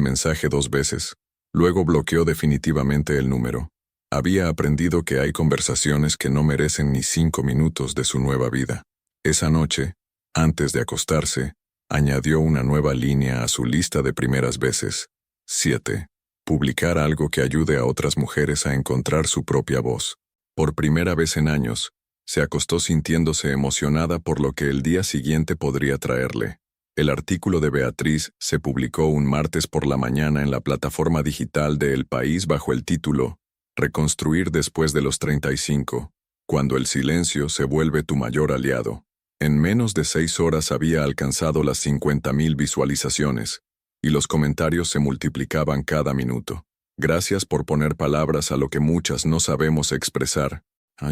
mensaje 2 veces. Luego bloqueó definitivamente el número. Había aprendido que hay conversaciones que no merecen ni 5 minutos de su nueva vida. Esa noche, antes de acostarse, añadió una nueva línea a su lista de primeras veces. 7. Publicar algo que ayude a otras mujeres a encontrar su propia voz. Por primera vez en años, se acostó sintiéndose emocionada por lo que el día siguiente podría traerle. El artículo de Beatriz se publicó un martes por la mañana en la plataforma digital de El País bajo el título Reconstruir después de los 35, cuando el silencio se vuelve tu mayor aliado. En menos de 6 horas había alcanzado las 50.000 visualizaciones, y los comentarios se multiplicaban cada minuto. Gracias por poner palabras a lo que muchas no sabemos expresar.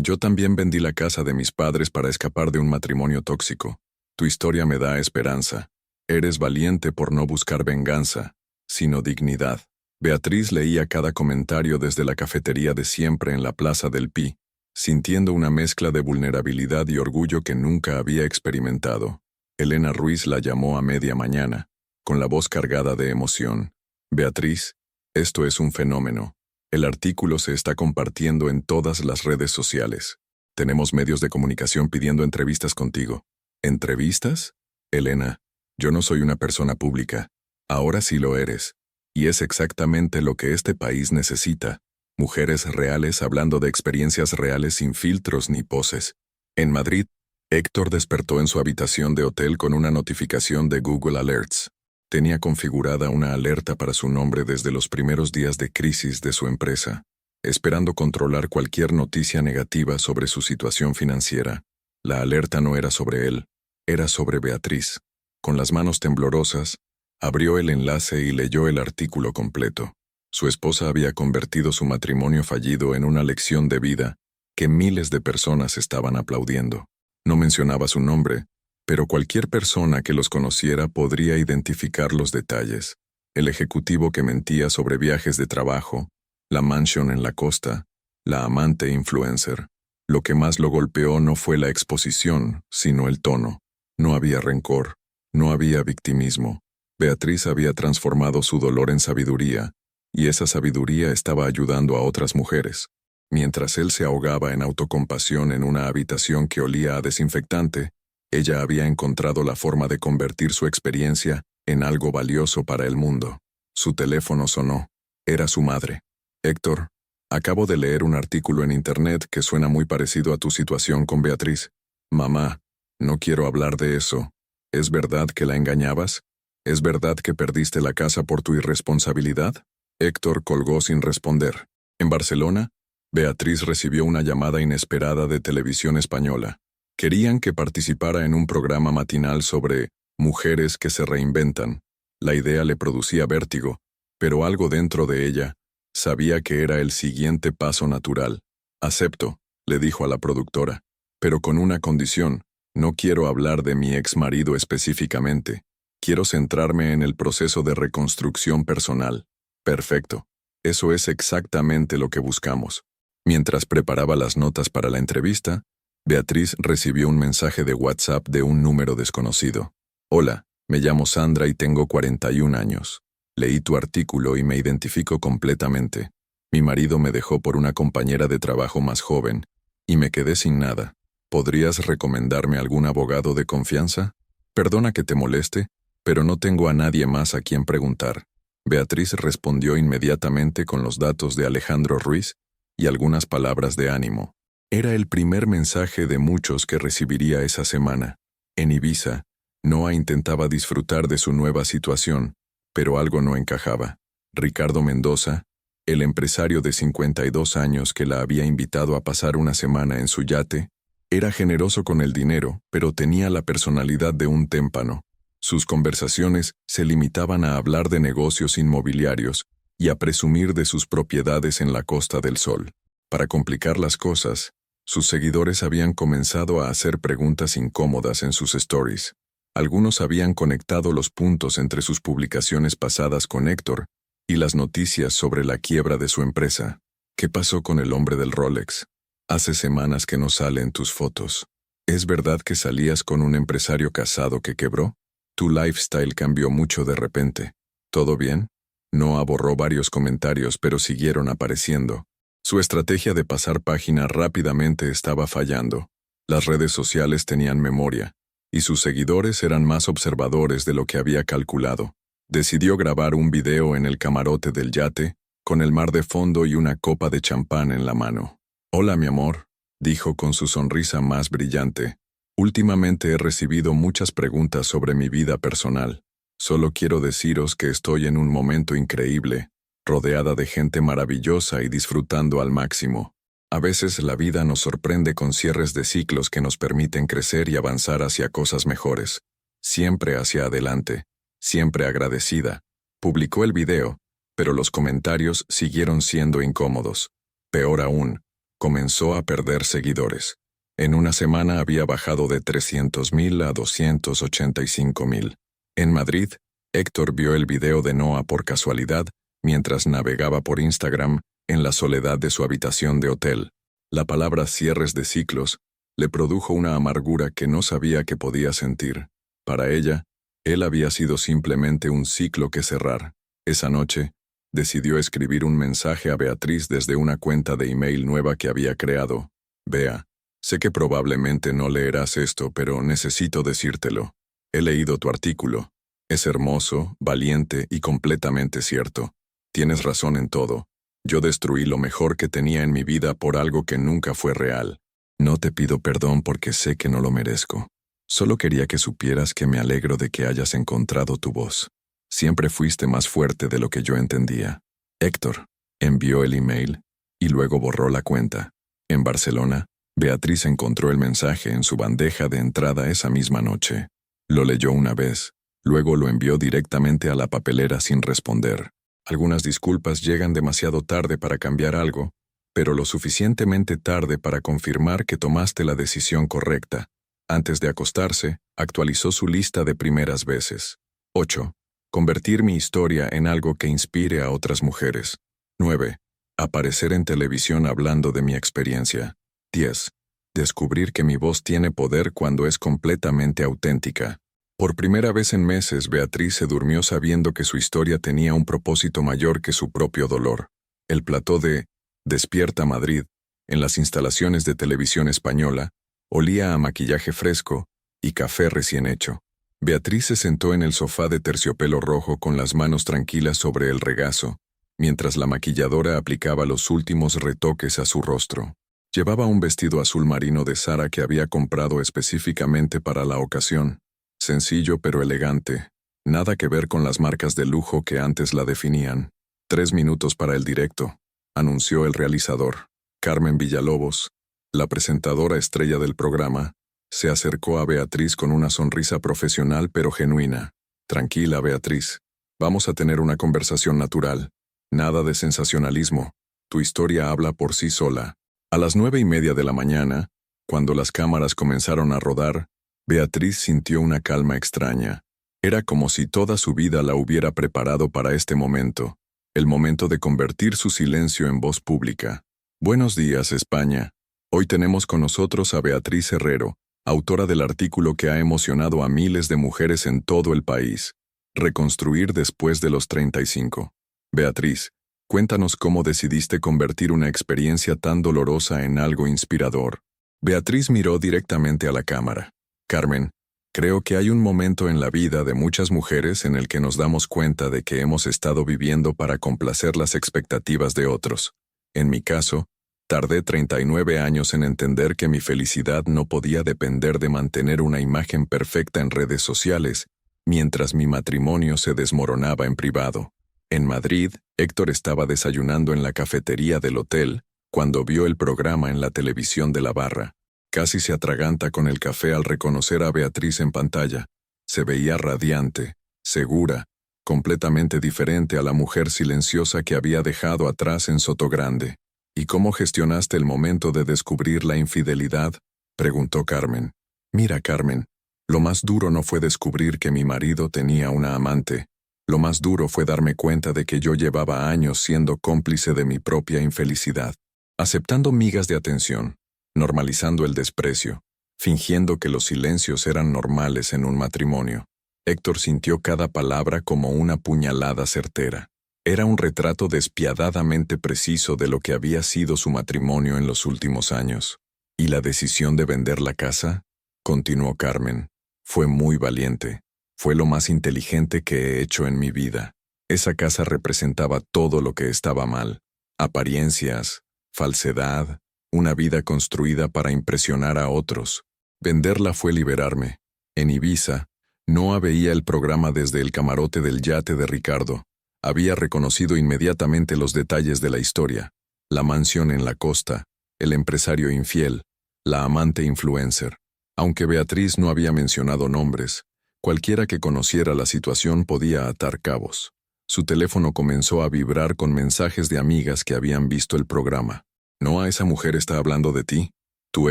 Yo también vendí la casa de mis padres para escapar de un matrimonio tóxico. Tu historia me da esperanza. Eres valiente por no buscar venganza, sino dignidad. Beatriz leía cada comentario desde la cafetería de siempre en la Plaza del Pi, sintiendo una mezcla de vulnerabilidad y orgullo que nunca había experimentado. Elena Ruiz la llamó a media mañana, con la voz cargada de emoción. Beatriz, esto es un fenómeno. El artículo se está compartiendo en todas las redes sociales. Tenemos medios de comunicación pidiendo entrevistas contigo. ¿Entrevistas? Elena, yo no soy una persona pública. Ahora sí lo eres. Y es exactamente lo que este país necesita. Mujeres reales hablando de experiencias reales sin filtros ni poses. En Madrid, Héctor despertó en su habitación de hotel con una notificación de Google Alerts. Tenía configurada una alerta para su nombre desde los primeros días de crisis de su empresa, esperando controlar cualquier noticia negativa sobre su situación financiera. La alerta no era sobre él, era sobre Beatriz. Con las manos temblorosas, abrió el enlace y leyó el artículo completo. Su esposa había convertido su matrimonio fallido en una lección de vida que miles de personas estaban aplaudiendo. No mencionaba su nombre, pero cualquier persona que los conociera podría identificar los detalles. El ejecutivo que mentía sobre viajes de trabajo, la mansión en la costa, la amante influencer. Lo que más lo golpeó no fue la exposición, sino el tono. No había rencor, no había victimismo. Beatriz había transformado su dolor en sabiduría, y esa sabiduría estaba ayudando a otras mujeres. Mientras él se ahogaba en autocompasión en una habitación que olía a desinfectante, ella había encontrado la forma de convertir su experiencia en algo valioso para el mundo. Su teléfono sonó. Era su madre. Héctor, acabo de leer un artículo en internet que suena muy parecido a tu situación con Beatriz. Mamá, no quiero hablar de eso. ¿Es verdad que la engañabas? ¿Es verdad que perdiste la casa por tu irresponsabilidad? Héctor colgó sin responder. En Barcelona, Beatriz recibió una llamada inesperada de Televisión Española. Querían que participara en un programa matinal sobre mujeres que se reinventan. La idea le producía vértigo, pero algo dentro de ella sabía que era el siguiente paso natural. «Acepto», le dijo a la productora, «pero con una condición. No quiero hablar de mi ex marido específicamente. Quiero centrarme en el proceso de reconstrucción personal». «Perfecto. Eso es exactamente lo que buscamos». Mientras preparaba las notas para la entrevista, Beatriz recibió un mensaje de WhatsApp de un número desconocido. «Hola, me llamo Sandra y tengo 41 años. Leí tu artículo y me identifico completamente. Mi marido me dejó por una compañera de trabajo más joven y me quedé sin nada. ¿Podrías recomendarme algún abogado de confianza? Perdona que te moleste, pero no tengo a nadie más a quien preguntar». Beatriz respondió inmediatamente con los datos de Alejandro Ruiz y algunas palabras de ánimo. Era el primer mensaje de muchos que recibiría esa semana. En Ibiza, Noa intentaba disfrutar de su nueva situación, pero algo no encajaba. Ricardo Mendoza, el empresario de 52 años que la había invitado a pasar una semana en su yate, era generoso con el dinero, pero tenía la personalidad de un témpano. Sus conversaciones se limitaban a hablar de negocios inmobiliarios y a presumir de sus propiedades en la Costa del Sol. Para complicar las cosas, sus seguidores habían comenzado a hacer preguntas incómodas en sus stories. Algunos habían conectado los puntos entre sus publicaciones pasadas con Héctor y las noticias sobre la quiebra de su empresa. ¿Qué pasó con el hombre del Rolex? Hace semanas que no sale en tus fotos. ¿Es verdad que salías con un empresario casado que quebró? Tu lifestyle cambió mucho de repente. ¿Todo bien? Noa borró varios comentarios, pero siguieron apareciendo. Su estrategia de pasar página rápidamente estaba fallando. Las redes sociales tenían memoria, y sus seguidores eran más observadores de lo que había calculado. Decidió grabar un video en el camarote del yate, con el mar de fondo y una copa de champán en la mano. «Hola, mi amor», dijo con su sonrisa más brillante. «Últimamente he recibido muchas preguntas sobre mi vida personal. Solo quiero deciros que estoy en un momento increíble, rodeada de gente maravillosa y disfrutando al máximo. A veces la vida nos sorprende con cierres de ciclos que nos permiten crecer y avanzar hacia cosas mejores. Siempre hacia adelante, siempre agradecida». Publicó el video, pero los comentarios siguieron siendo incómodos. Peor aún, comenzó a perder seguidores. En una semana había bajado de 300.000 a 285.000. En Madrid, Héctor vio el video de Noa por casualidad mientras navegaba por Instagram en la soledad de su habitación de hotel. La palabra cierres de ciclos le produjo una amargura que no sabía que podía sentir. Para ella, él había sido simplemente un ciclo que cerrar. Esa noche, decidió escribir un mensaje a Beatriz desde una cuenta de email nueva que había creado. «Bea, sé que probablemente no leerás esto, pero necesito decírtelo. He leído tu artículo. Es hermoso, valiente y completamente cierto. Tienes razón en todo. Yo destruí lo mejor que tenía en mi vida por algo que nunca fue real. No te pido perdón porque sé que no lo merezco. Solo quería que supieras que me alegro de que hayas encontrado tu voz. Siempre fuiste más fuerte de lo que yo entendía. Héctor», envió el email y luego borró la cuenta. En Barcelona, Beatriz encontró el mensaje en su bandeja de entrada esa misma noche. Lo leyó una vez, luego lo envió directamente a la papelera sin responder. Algunas disculpas llegan demasiado tarde para cambiar algo, pero lo suficientemente tarde para confirmar que tomaste la decisión correcta. Antes de acostarse, actualizó su lista de primeras veces. 8. Convertir mi historia en algo que inspire a otras mujeres. 9. Aparecer en televisión hablando de mi experiencia. 10. Descubrir que mi voz tiene poder cuando es completamente auténtica. Por primera vez en meses, Beatriz se durmió sabiendo que su historia tenía un propósito mayor que su propio dolor. El plató de Despierta Madrid, en las instalaciones de Televisión Española, olía a maquillaje fresco y café recién hecho. Beatriz se sentó en el sofá de terciopelo rojo con las manos tranquilas sobre el regazo, mientras la maquilladora aplicaba los últimos retoques a su rostro. Llevaba un vestido azul marino de Zara que había comprado específicamente para la ocasión. Sencillo pero elegante, nada que ver con las marcas de lujo que antes la definían. 3 minutos para el directo, anunció el realizador. Carmen Villalobos, la presentadora estrella del programa, se acercó a Beatriz con una sonrisa profesional pero genuina. Tranquila, Beatriz. Vamos a tener una conversación natural. Nada de sensacionalismo. Tu historia habla por sí sola. A las 9:30 de la mañana, cuando las cámaras comenzaron a rodar, Beatriz sintió una calma extraña. Era como si toda su vida la hubiera preparado para este momento, el momento de convertir su silencio en voz pública. Buenos días, España. Hoy tenemos con nosotros a Beatriz Herrero, autora del artículo que ha emocionado a miles de mujeres en todo el país. Reconstruir después de los 35. Beatriz, cuéntanos cómo decidiste convertir una experiencia tan dolorosa en algo inspirador. Beatriz miró directamente a la cámara. Carmen, creo que hay un momento en la vida de muchas mujeres en el que nos damos cuenta de que hemos estado viviendo para complacer las expectativas de otros. En mi caso, tardé 39 años en entender que mi felicidad no podía depender de mantener una imagen perfecta en redes sociales, mientras mi matrimonio se desmoronaba en privado. En Madrid, Héctor estaba desayunando en la cafetería del hotel cuando vio el programa en la televisión de la barra. Casi se atraganta con el café al reconocer a Beatriz en pantalla. Se veía radiante, segura, completamente diferente a la mujer silenciosa que había dejado atrás en Sotogrande. ¿Y cómo gestionaste el momento de descubrir la infidelidad?, preguntó Carmen. Mira, Carmen, lo más duro no fue descubrir que mi marido tenía una amante. Lo más duro fue darme cuenta de que yo llevaba años siendo cómplice de mi propia infelicidad, aceptando migas de atención, normalizando el desprecio, fingiendo que los silencios eran normales en un matrimonio. Héctor sintió cada palabra como una puñalada certera. Era un retrato despiadadamente preciso de lo que había sido su matrimonio en los últimos años. ¿Y la decisión de vender la casa?, continuó Carmen. Fue muy valiente. Fue lo más inteligente que he hecho en mi vida. Esa casa representaba todo lo que estaba mal. Apariencias, falsedad, una vida construida para impresionar a otros. Venderla fue liberarme. En Ibiza, Noa veía el programa desde el camarote del yate de Ricardo. Había reconocido inmediatamente los detalles de la historia. La mansión en la costa, el empresario infiel, la amante influencer. Aunque Beatriz no había mencionado nombres, cualquiera que conociera la situación podía atar cabos. Su teléfono comenzó a vibrar con mensajes de amigas que habían visto el programa. ¿No, esa mujer está hablando de ti? ¿Tu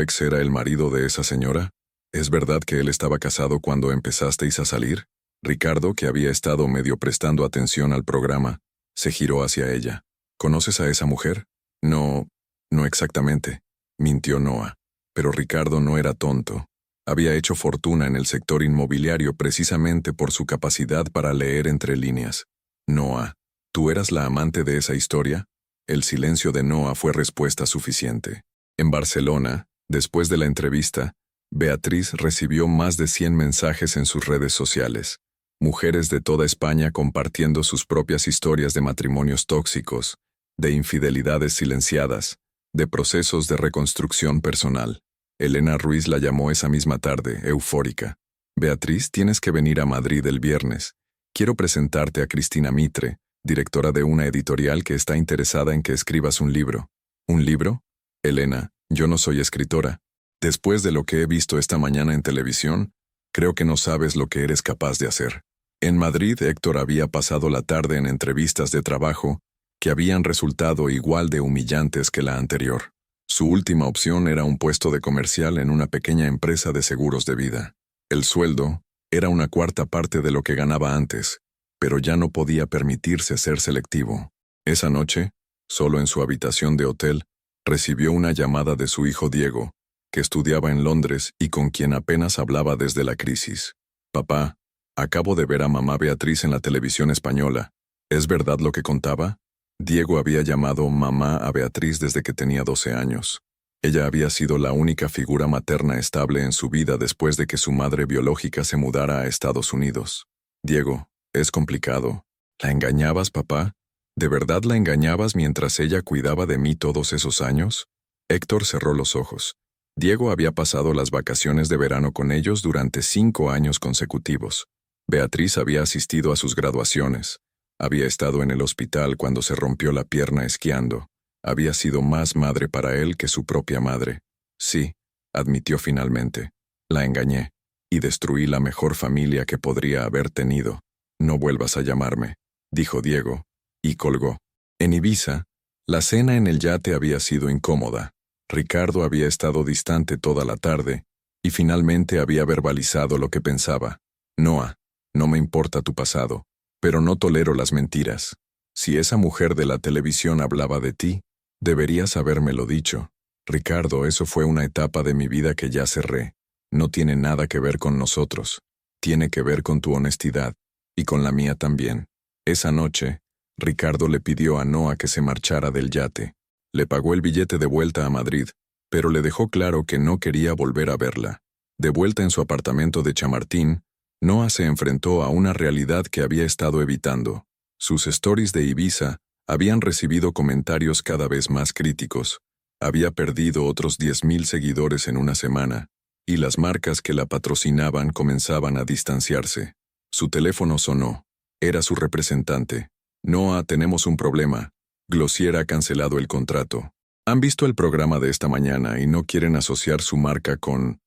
ex era el marido de esa señora? ¿Es verdad que él estaba casado cuando empezasteis a salir? Ricardo, que había estado medio prestando atención al programa, se giró hacia ella. ¿Conoces a esa mujer? No exactamente, mintió Noa. Pero Ricardo no era tonto. Había hecho fortuna en el sector inmobiliario precisamente por su capacidad para leer entre líneas. Noa, ¿tú eras la amante de esa historia? El silencio de Noa fue respuesta suficiente. En Barcelona, después de la entrevista, Beatriz recibió más de 100 mensajes en sus redes sociales. Mujeres de toda España compartiendo sus propias historias de matrimonios tóxicos, de infidelidades silenciadas, de procesos de reconstrucción personal. Elena Ruiz la llamó esa misma tarde, eufórica. Beatriz, tienes que venir a Madrid el viernes. Quiero presentarte a Cristina Mitre, directora de una editorial que está interesada en que escribas un libro. ¿Un libro? Elena, yo no soy escritora. Después de lo que he visto esta mañana en televisión, creo que no sabes lo que eres capaz de hacer. En Madrid, Héctor había pasado la tarde en entrevistas de trabajo que habían resultado igual de humillantes que la anterior. Su última opción era un puesto de comercial en una pequeña empresa de seguros de vida. El sueldo era una cuarta parte de lo que ganaba antes, pero ya no podía permitirse ser selectivo. Esa noche, solo en su habitación de hotel, recibió una llamada de su hijo Diego, que estudiaba en Londres y con quien apenas hablaba desde la crisis. Papá, acabo de ver a mamá Beatriz en la televisión española. ¿Es verdad lo que contaba? Diego había llamado mamá a Beatriz desde que tenía 12 años. Ella había sido la única figura materna estable en su vida después de que su madre biológica se mudara a Estados Unidos. Diego, es complicado. ¿La engañabas, papá? ¿De verdad la engañabas mientras ella cuidaba de mí todos esos años? Héctor cerró los ojos. Diego había pasado las vacaciones de verano con ellos durante 5 años consecutivos. Beatriz había asistido a sus graduaciones. Había estado en el hospital cuando se rompió la pierna esquiando. Había sido más madre para él que su propia madre. Sí, admitió finalmente. La engañé y destruí la mejor familia que podría haber tenido. No vuelvas a llamarme, dijo Diego, y colgó. En Ibiza, la cena en el yate había sido incómoda. Ricardo había estado distante toda la tarde, y finalmente había verbalizado lo que pensaba. Noa, no me importa tu pasado, pero no tolero las mentiras. Si esa mujer de la televisión hablaba de ti, deberías habérmelo dicho. Ricardo, eso fue una etapa de mi vida que ya cerré. No tiene nada que ver con nosotros. Tiene que ver con tu honestidad, y con la mía también. Esa noche, Ricardo le pidió a Noa que se marchara del yate. Le pagó el billete de vuelta a Madrid, pero le dejó claro que no quería volver a verla. De vuelta en su apartamento de Chamartín, Noa se enfrentó a una realidad que había estado evitando. Sus stories de Ibiza habían recibido comentarios cada vez más críticos. Había perdido otros 10.000 seguidores en una semana, y las marcas que la patrocinaban comenzaban a distanciarse. Su teléfono sonó. Era su representante. Noa, tenemos un problema. Glossier ha cancelado el contrato. Han visto el programa de esta mañana y no quieren asociar su marca con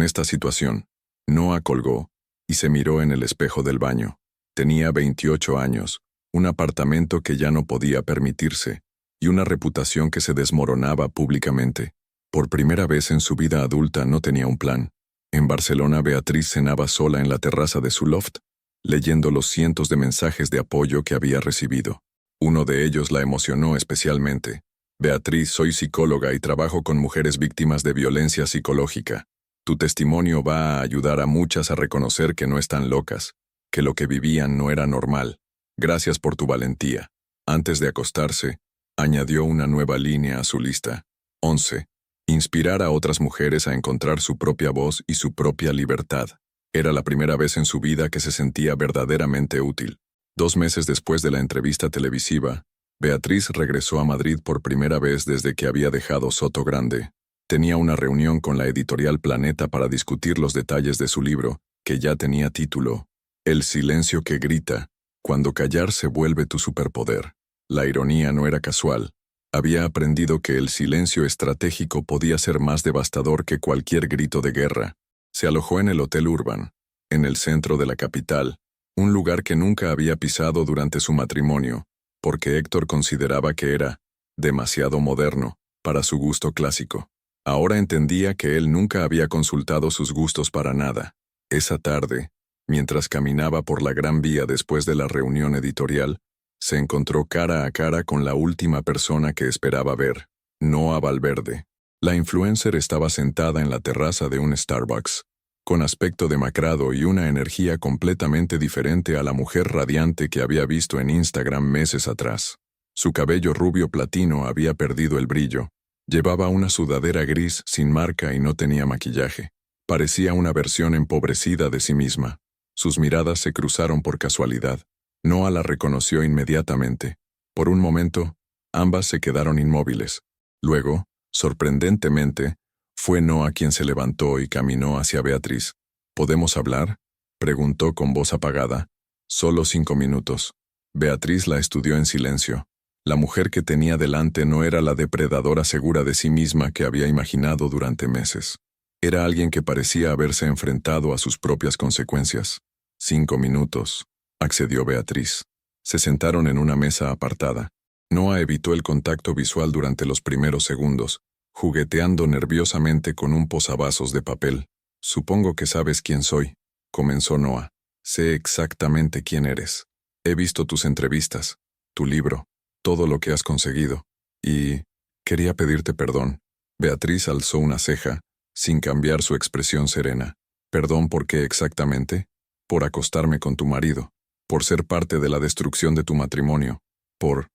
esta situación. Noa colgó y se miró en el espejo del baño. Tenía 28 años, un apartamento que ya no podía permitirse, y una reputación que se desmoronaba públicamente. Por primera vez en su vida adulta no tenía un plan. En Barcelona, Beatriz cenaba sola en la terraza de su loft, leyendo los cientos de mensajes de apoyo que había recibido. Uno de ellos la emocionó especialmente. Beatriz, soy psicóloga y trabajo con mujeres víctimas de violencia psicológica. Tu testimonio va a ayudar a muchas a reconocer que no están locas, que lo que vivían no era normal. Gracias por tu valentía. Antes de acostarse, añadió una nueva línea a su lista. 11. Inspirar a otras mujeres a encontrar su propia voz y su propia libertad. Era la primera vez en su vida que se sentía verdaderamente útil. 2 meses después de la entrevista televisiva, Beatriz regresó a Madrid por primera vez desde que había dejado Sotogrande. Tenía una reunión con la editorial Planeta para discutir los detalles de su libro, que ya tenía título, El silencio que grita, cuando callar se vuelve tu superpoder. La ironía no era casual. Había aprendido que el silencio estratégico podía ser más devastador que cualquier grito de guerra. Se alojó en el Hotel Urban, en el centro de la capital, un lugar que nunca había pisado durante su matrimonio, porque Héctor consideraba que era demasiado moderno para su gusto clásico. Ahora entendía que él nunca había consultado sus gustos para nada. Esa tarde, mientras caminaba por la Gran Vía después de la reunión editorial, se encontró cara a cara con la última persona que esperaba ver, Noa Valverde. La influencer estaba sentada en la terraza de un Starbucks, con aspecto demacrado y una energía completamente diferente a la mujer radiante que había visto en Instagram meses atrás. Su cabello rubio platino había perdido el brillo. Llevaba una sudadera gris sin marca y no tenía maquillaje. Parecía una versión empobrecida de sí misma. Sus miradas se cruzaron por casualidad. Noa la reconoció inmediatamente. Por un momento, ambas se quedaron inmóviles. Luego, sorprendentemente, fue Noa quien se levantó y caminó hacia Beatriz. ¿Podemos hablar?, preguntó con voz apagada. Solo 5 minutos. Beatriz la estudió en silencio. La mujer que tenía delante no era la depredadora segura de sí misma que había imaginado durante meses. Era alguien que parecía haberse enfrentado a sus propias consecuencias. 5 minutos, accedió Beatriz. Se sentaron en una mesa apartada. Noa evitó el contacto visual durante los primeros segundos, jugueteando nerviosamente con un posavasos de papel. Supongo que sabes quién soy, comenzó Noa. Sé exactamente quién eres. He visto tus entrevistas, tu libro, todo lo que has conseguido. Y quería pedirte perdón. Beatriz alzó una ceja, sin cambiar su expresión serena. ¿Perdón por qué exactamente? Por acostarme con tu marido, por ser parte de la destrucción de tu matrimonio, por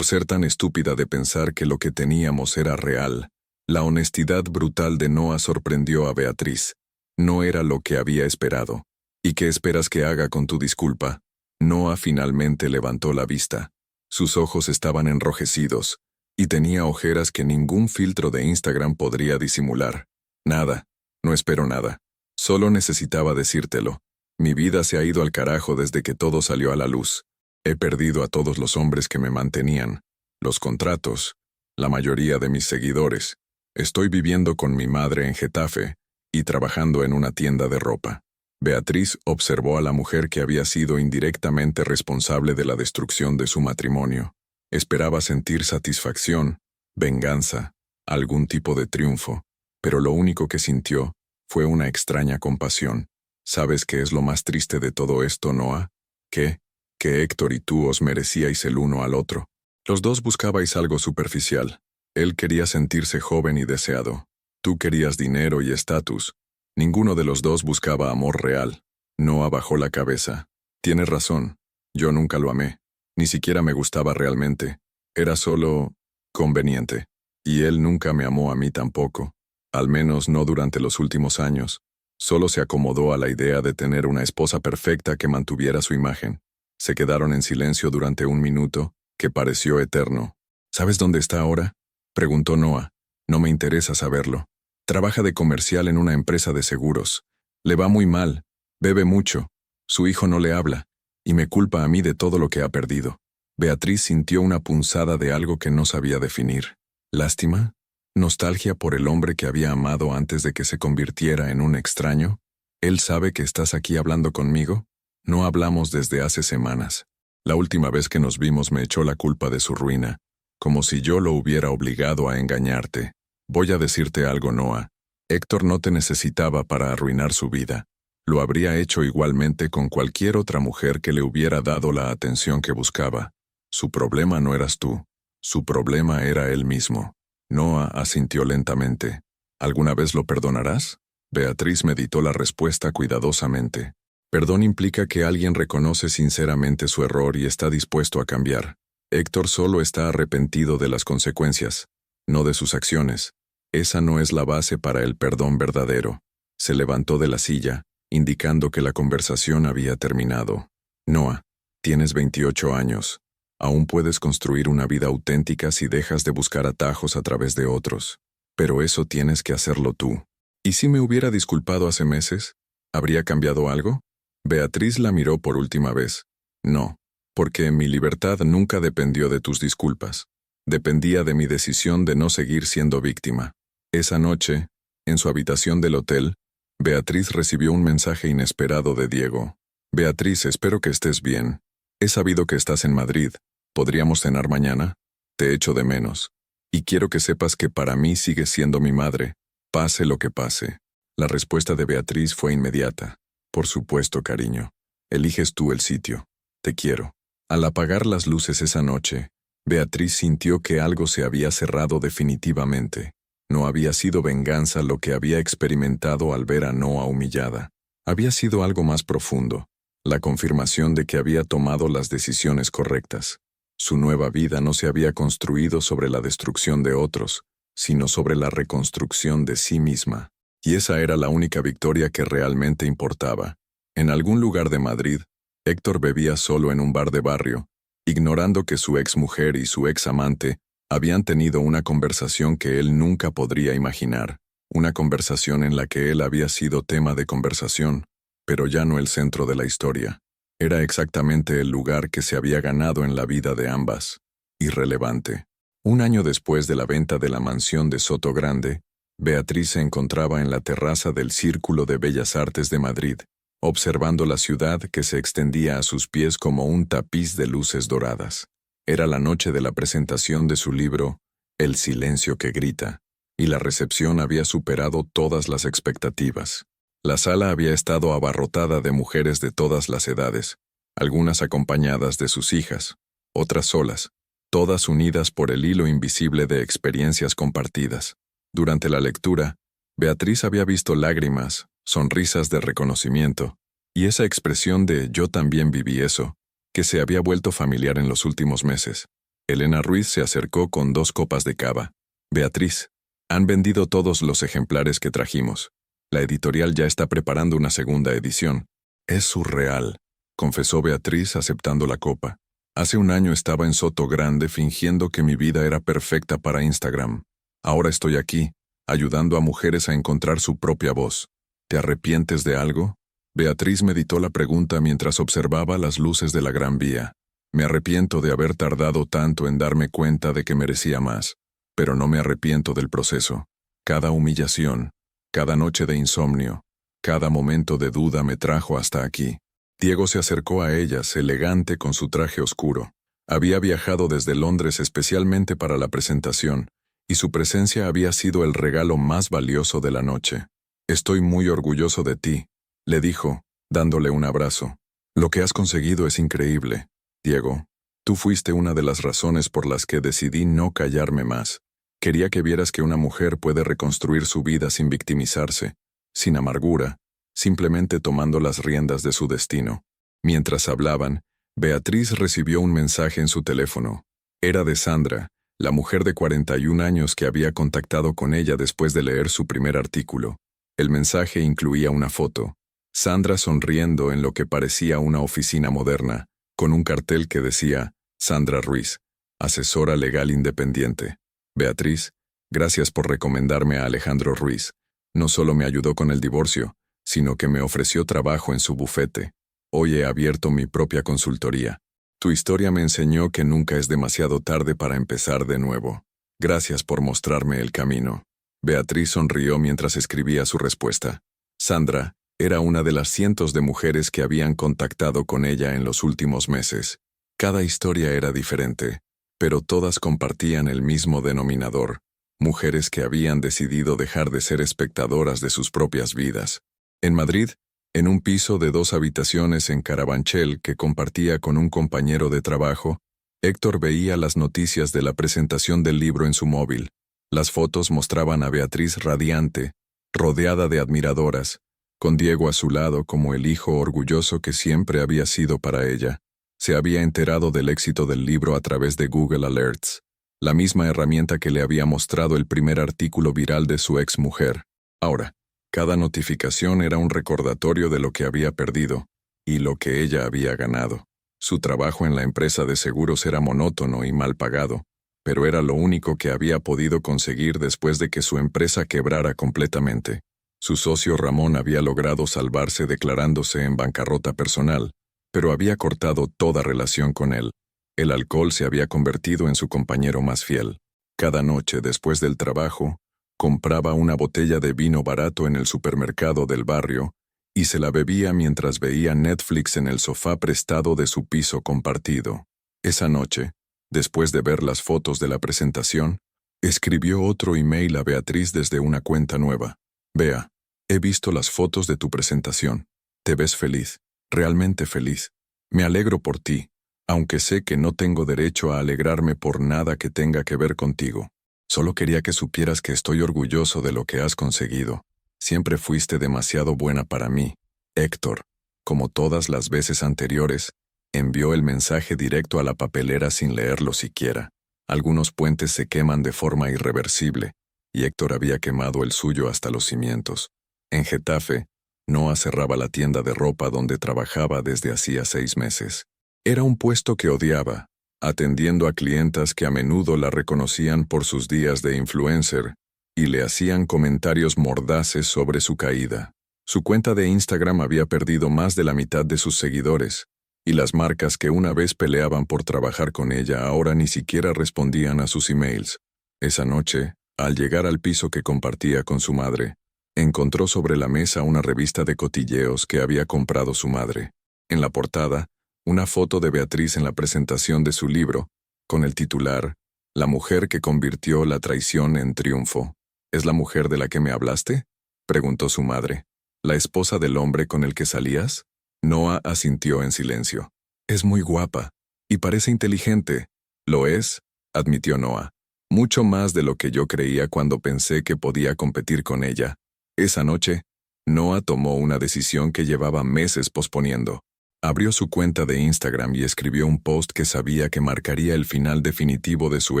ser tan estúpida de pensar que lo que teníamos era real. La honestidad brutal de Noa sorprendió a Beatriz. No era lo que había esperado. ¿Y qué esperas que haga con tu disculpa? Noa finalmente levantó la vista. Sus ojos estaban enrojecidos, y tenía ojeras que ningún filtro de Instagram podría disimular. Nada, no espero nada. Solo necesitaba decírtelo. Mi vida se ha ido al carajo desde que todo salió a la luz. He perdido a todos los hombres que me mantenían, los contratos, la mayoría de mis seguidores. Estoy viviendo con mi madre en Getafe y trabajando en una tienda de ropa. Beatriz observó a la mujer que había sido indirectamente responsable de la destrucción de su matrimonio. Esperaba sentir satisfacción, venganza, algún tipo de triunfo, pero lo único que sintió fue una extraña compasión. ¿Sabes qué es lo más triste de todo esto, Noah? Que Héctor y tú os merecíais el uno al otro. Los dos buscabais algo superficial. Él quería sentirse joven y deseado. Tú querías dinero y estatus. Ninguno de los dos buscaba amor real. Noah bajó la cabeza. Tienes razón. Yo nunca lo amé. Ni siquiera me gustaba realmente. Era solo conveniente. Y él nunca me amó a mí tampoco. Al menos no durante los últimos años. Solo se acomodó a la idea de tener una esposa perfecta que mantuviera su imagen. Se quedaron en silencio durante un minuto, que pareció eterno. ¿Sabes dónde está ahora?, preguntó Noah. No me interesa saberlo. Trabaja de comercial en una empresa de seguros. Le va muy mal, bebe mucho, su hijo no le habla, y me culpa a mí de todo lo que ha perdido. Beatriz sintió una punzada de algo que no sabía definir. ¿Lástima? ¿Nostalgia por el hombre que había amado antes de que se convirtiera en un extraño? ¿Él sabe que estás aquí hablando conmigo? No hablamos desde hace semanas. La última vez que nos vimos me echó la culpa de su ruina, como si yo lo hubiera obligado a engañarte. Voy a decirte algo, Noah. Héctor no te necesitaba para arruinar su vida. Lo habría hecho igualmente con cualquier otra mujer que le hubiera dado la atención que buscaba. Su problema no eras tú. Su problema era él mismo. Noah asintió lentamente. ¿Alguna vez lo perdonarás? Beatriz meditó la respuesta cuidadosamente. Perdón implica que alguien reconoce sinceramente su error y está dispuesto a cambiar. Héctor solo está arrepentido de las consecuencias, no de sus acciones. Esa no es la base para el perdón verdadero. Se levantó de la silla, indicando que la conversación había terminado. Noah, tienes 28 años. Aún puedes construir una vida auténtica si dejas de buscar atajos a través de otros. Pero eso tienes que hacerlo tú. ¿Y si me hubiera disculpado hace meses? ¿Habría cambiado algo? Beatriz la miró por última vez. No, porque mi libertad nunca dependió de tus disculpas. Dependía de mi decisión de no seguir siendo víctima. Esa noche, en su habitación del hotel, Beatriz recibió un mensaje inesperado de Diego. Beatriz, espero que estés bien. He sabido que estás en Madrid. ¿Podríamos cenar mañana? Te echo de menos. Y quiero que sepas que para mí sigues siendo mi madre, pase lo que pase. La respuesta de Beatriz fue inmediata. Por supuesto, cariño. Eliges tú el sitio. Te quiero. Al apagar las luces esa noche, Beatriz sintió que algo se había cerrado definitivamente. No había sido venganza lo que había experimentado al ver a Noah humillada. Había sido algo más profundo, la confirmación de que había tomado las decisiones correctas. Su nueva vida no se había construido sobre la destrucción de otros, sino sobre la reconstrucción de sí misma. Y esa era la única victoria que realmente importaba. En algún lugar de Madrid, Héctor bebía solo en un bar de barrio, ignorando que su exmujer y su examante habían tenido una conversación que él nunca podría imaginar, una conversación en la que él había sido tema de conversación, pero ya no el centro de la historia. Era exactamente el lugar que se había ganado en la vida de ambas. Irrelevante. Un año después de la venta de la mansión de Soto Grande, Beatriz se encontraba en la terraza del Círculo de Bellas Artes de Madrid, observando la ciudad que se extendía a sus pies como un tapiz de luces doradas. Era la noche de la presentación de su libro, El silencio que grita, y la recepción había superado todas las expectativas. La sala había estado abarrotada de mujeres de todas las edades, algunas acompañadas de sus hijas, otras solas, todas unidas por el hilo invisible de experiencias compartidas. Durante la lectura, Beatriz había visto lágrimas, sonrisas de reconocimiento, y esa expresión de «yo también viví eso», que se había vuelto familiar en los últimos meses. Elena Ruiz se acercó con 2 copas de cava. «Beatriz, han vendido todos los ejemplares que trajimos. La editorial ya está preparando una segunda edición». «Es surreal», confesó Beatriz aceptando la copa. «Hace un año estaba en Soto Grande fingiendo que mi vida era perfecta para Instagram. Ahora estoy aquí, ayudando a mujeres a encontrar su propia voz. ¿Te arrepientes de algo?» Beatriz meditó la pregunta mientras observaba las luces de la Gran Vía. «Me arrepiento de haber tardado tanto en darme cuenta de que merecía más, pero no me arrepiento del proceso. Cada humillación, cada noche de insomnio, Cada momento de duda me trajo hasta aquí. Diego se acercó a ellas, elegante con su traje oscuro. Había viajado desde Londres especialmente para la presentación, y su presencia había sido el regalo más valioso de la noche. «Estoy muy orgulloso de ti», le dijo, dándole un abrazo. «Lo que has conseguido es increíble, Diego. Tú fuiste una de las razones por las que decidí no callarme más. Quería que vieras que una mujer puede reconstruir su vida sin victimizarse, sin amargura, simplemente tomando las riendas de su destino». Mientras hablaban, Beatriz recibió un mensaje en su teléfono. Era de Sandra, la mujer de 41 años que había contactado con ella después de leer su primer artículo. El mensaje incluía una foto. Sandra sonriendo en lo que parecía una oficina moderna, con un cartel que decía, Sandra Ruiz, asesora legal independiente. Beatriz, gracias por recomendarme a Alejandro Ruiz. No solo me ayudó con el divorcio, sino que me ofreció trabajo en su bufete. Hoy he abierto mi propia consultoría. Tu historia me enseñó que nunca es demasiado tarde para empezar de nuevo. Gracias por mostrarme el camino. Beatriz sonrió mientras escribía su respuesta. Sandra era una de las cientos de mujeres que habían contactado con ella en los últimos meses. Cada historia era diferente, pero todas compartían el mismo denominador: mujeres que habían decidido dejar de ser espectadoras de sus propias vidas. En Madrid, en un piso de 2 habitaciones en Carabanchel que compartía con un compañero de trabajo, Héctor veía las noticias de la presentación del libro en su móvil. Las fotos mostraban a Beatriz radiante, rodeada de admiradoras, con Diego a su lado como el hijo orgulloso que siempre había sido para ella. Se había enterado del éxito del libro a través de Google Alerts, la misma herramienta que le había mostrado el primer artículo viral de su exmujer. Ahora, cada notificación era un recordatorio de lo que había perdido y lo que ella había ganado. Su trabajo en la empresa de seguros era monótono y mal pagado, pero era lo único que había podido conseguir después de que su empresa quebrara completamente. Su socio Ramón había logrado salvarse declarándose en bancarrota personal, pero había cortado toda relación con él. El alcohol se había convertido en su compañero más fiel. Cada noche, después del trabajo, compraba una botella de vino barato en el supermercado del barrio y se la bebía mientras veía Netflix en el sofá prestado de su piso compartido. Esa noche, después de ver las fotos de la presentación, escribió otro email a Beatriz desde una cuenta nueva. Bea, he visto las fotos de tu presentación. Te ves feliz, realmente feliz. Me alegro por ti, aunque sé que no tengo derecho a alegrarme por nada que tenga que ver contigo. Solo quería que supieras que estoy orgulloso de lo que has conseguido. Siempre fuiste demasiado buena para mí. Héctor, como todas las veces anteriores, envió el mensaje directo a la papelera sin leerlo siquiera. Algunos puentes se queman de forma irreversible, y Héctor había quemado el suyo hasta los cimientos. En Getafe, Noa cerraba la tienda de ropa donde trabajaba desde hacía 6 meses. Era un puesto que odiaba, atendiendo a clientas que a menudo la reconocían por sus días de influencer y le hacían comentarios mordaces sobre su caída. Su cuenta de Instagram había perdido más de la mitad de sus seguidores, y las marcas que una vez peleaban por trabajar con ella ahora ni siquiera respondían a sus emails. Esa noche, al llegar al piso que compartía con su madre, encontró sobre la mesa una revista de cotilleos que había comprado su madre. En la portada, una foto de Beatriz en la presentación de su libro, con el titular, «La mujer que convirtió la traición en triunfo». «¿Es la mujer de la que me hablaste?», preguntó su madre. «¿La esposa del hombre con el que salías?». Noa asintió en silencio. «Es muy guapa, y parece inteligente». «Lo es», admitió Noa. «Mucho más de lo que yo creía cuando pensé que podía competir con ella». Esa noche, Noa tomó una decisión que llevaba meses posponiendo. Abrió su cuenta de Instagram y escribió un post que sabía que marcaría el final definitivo de su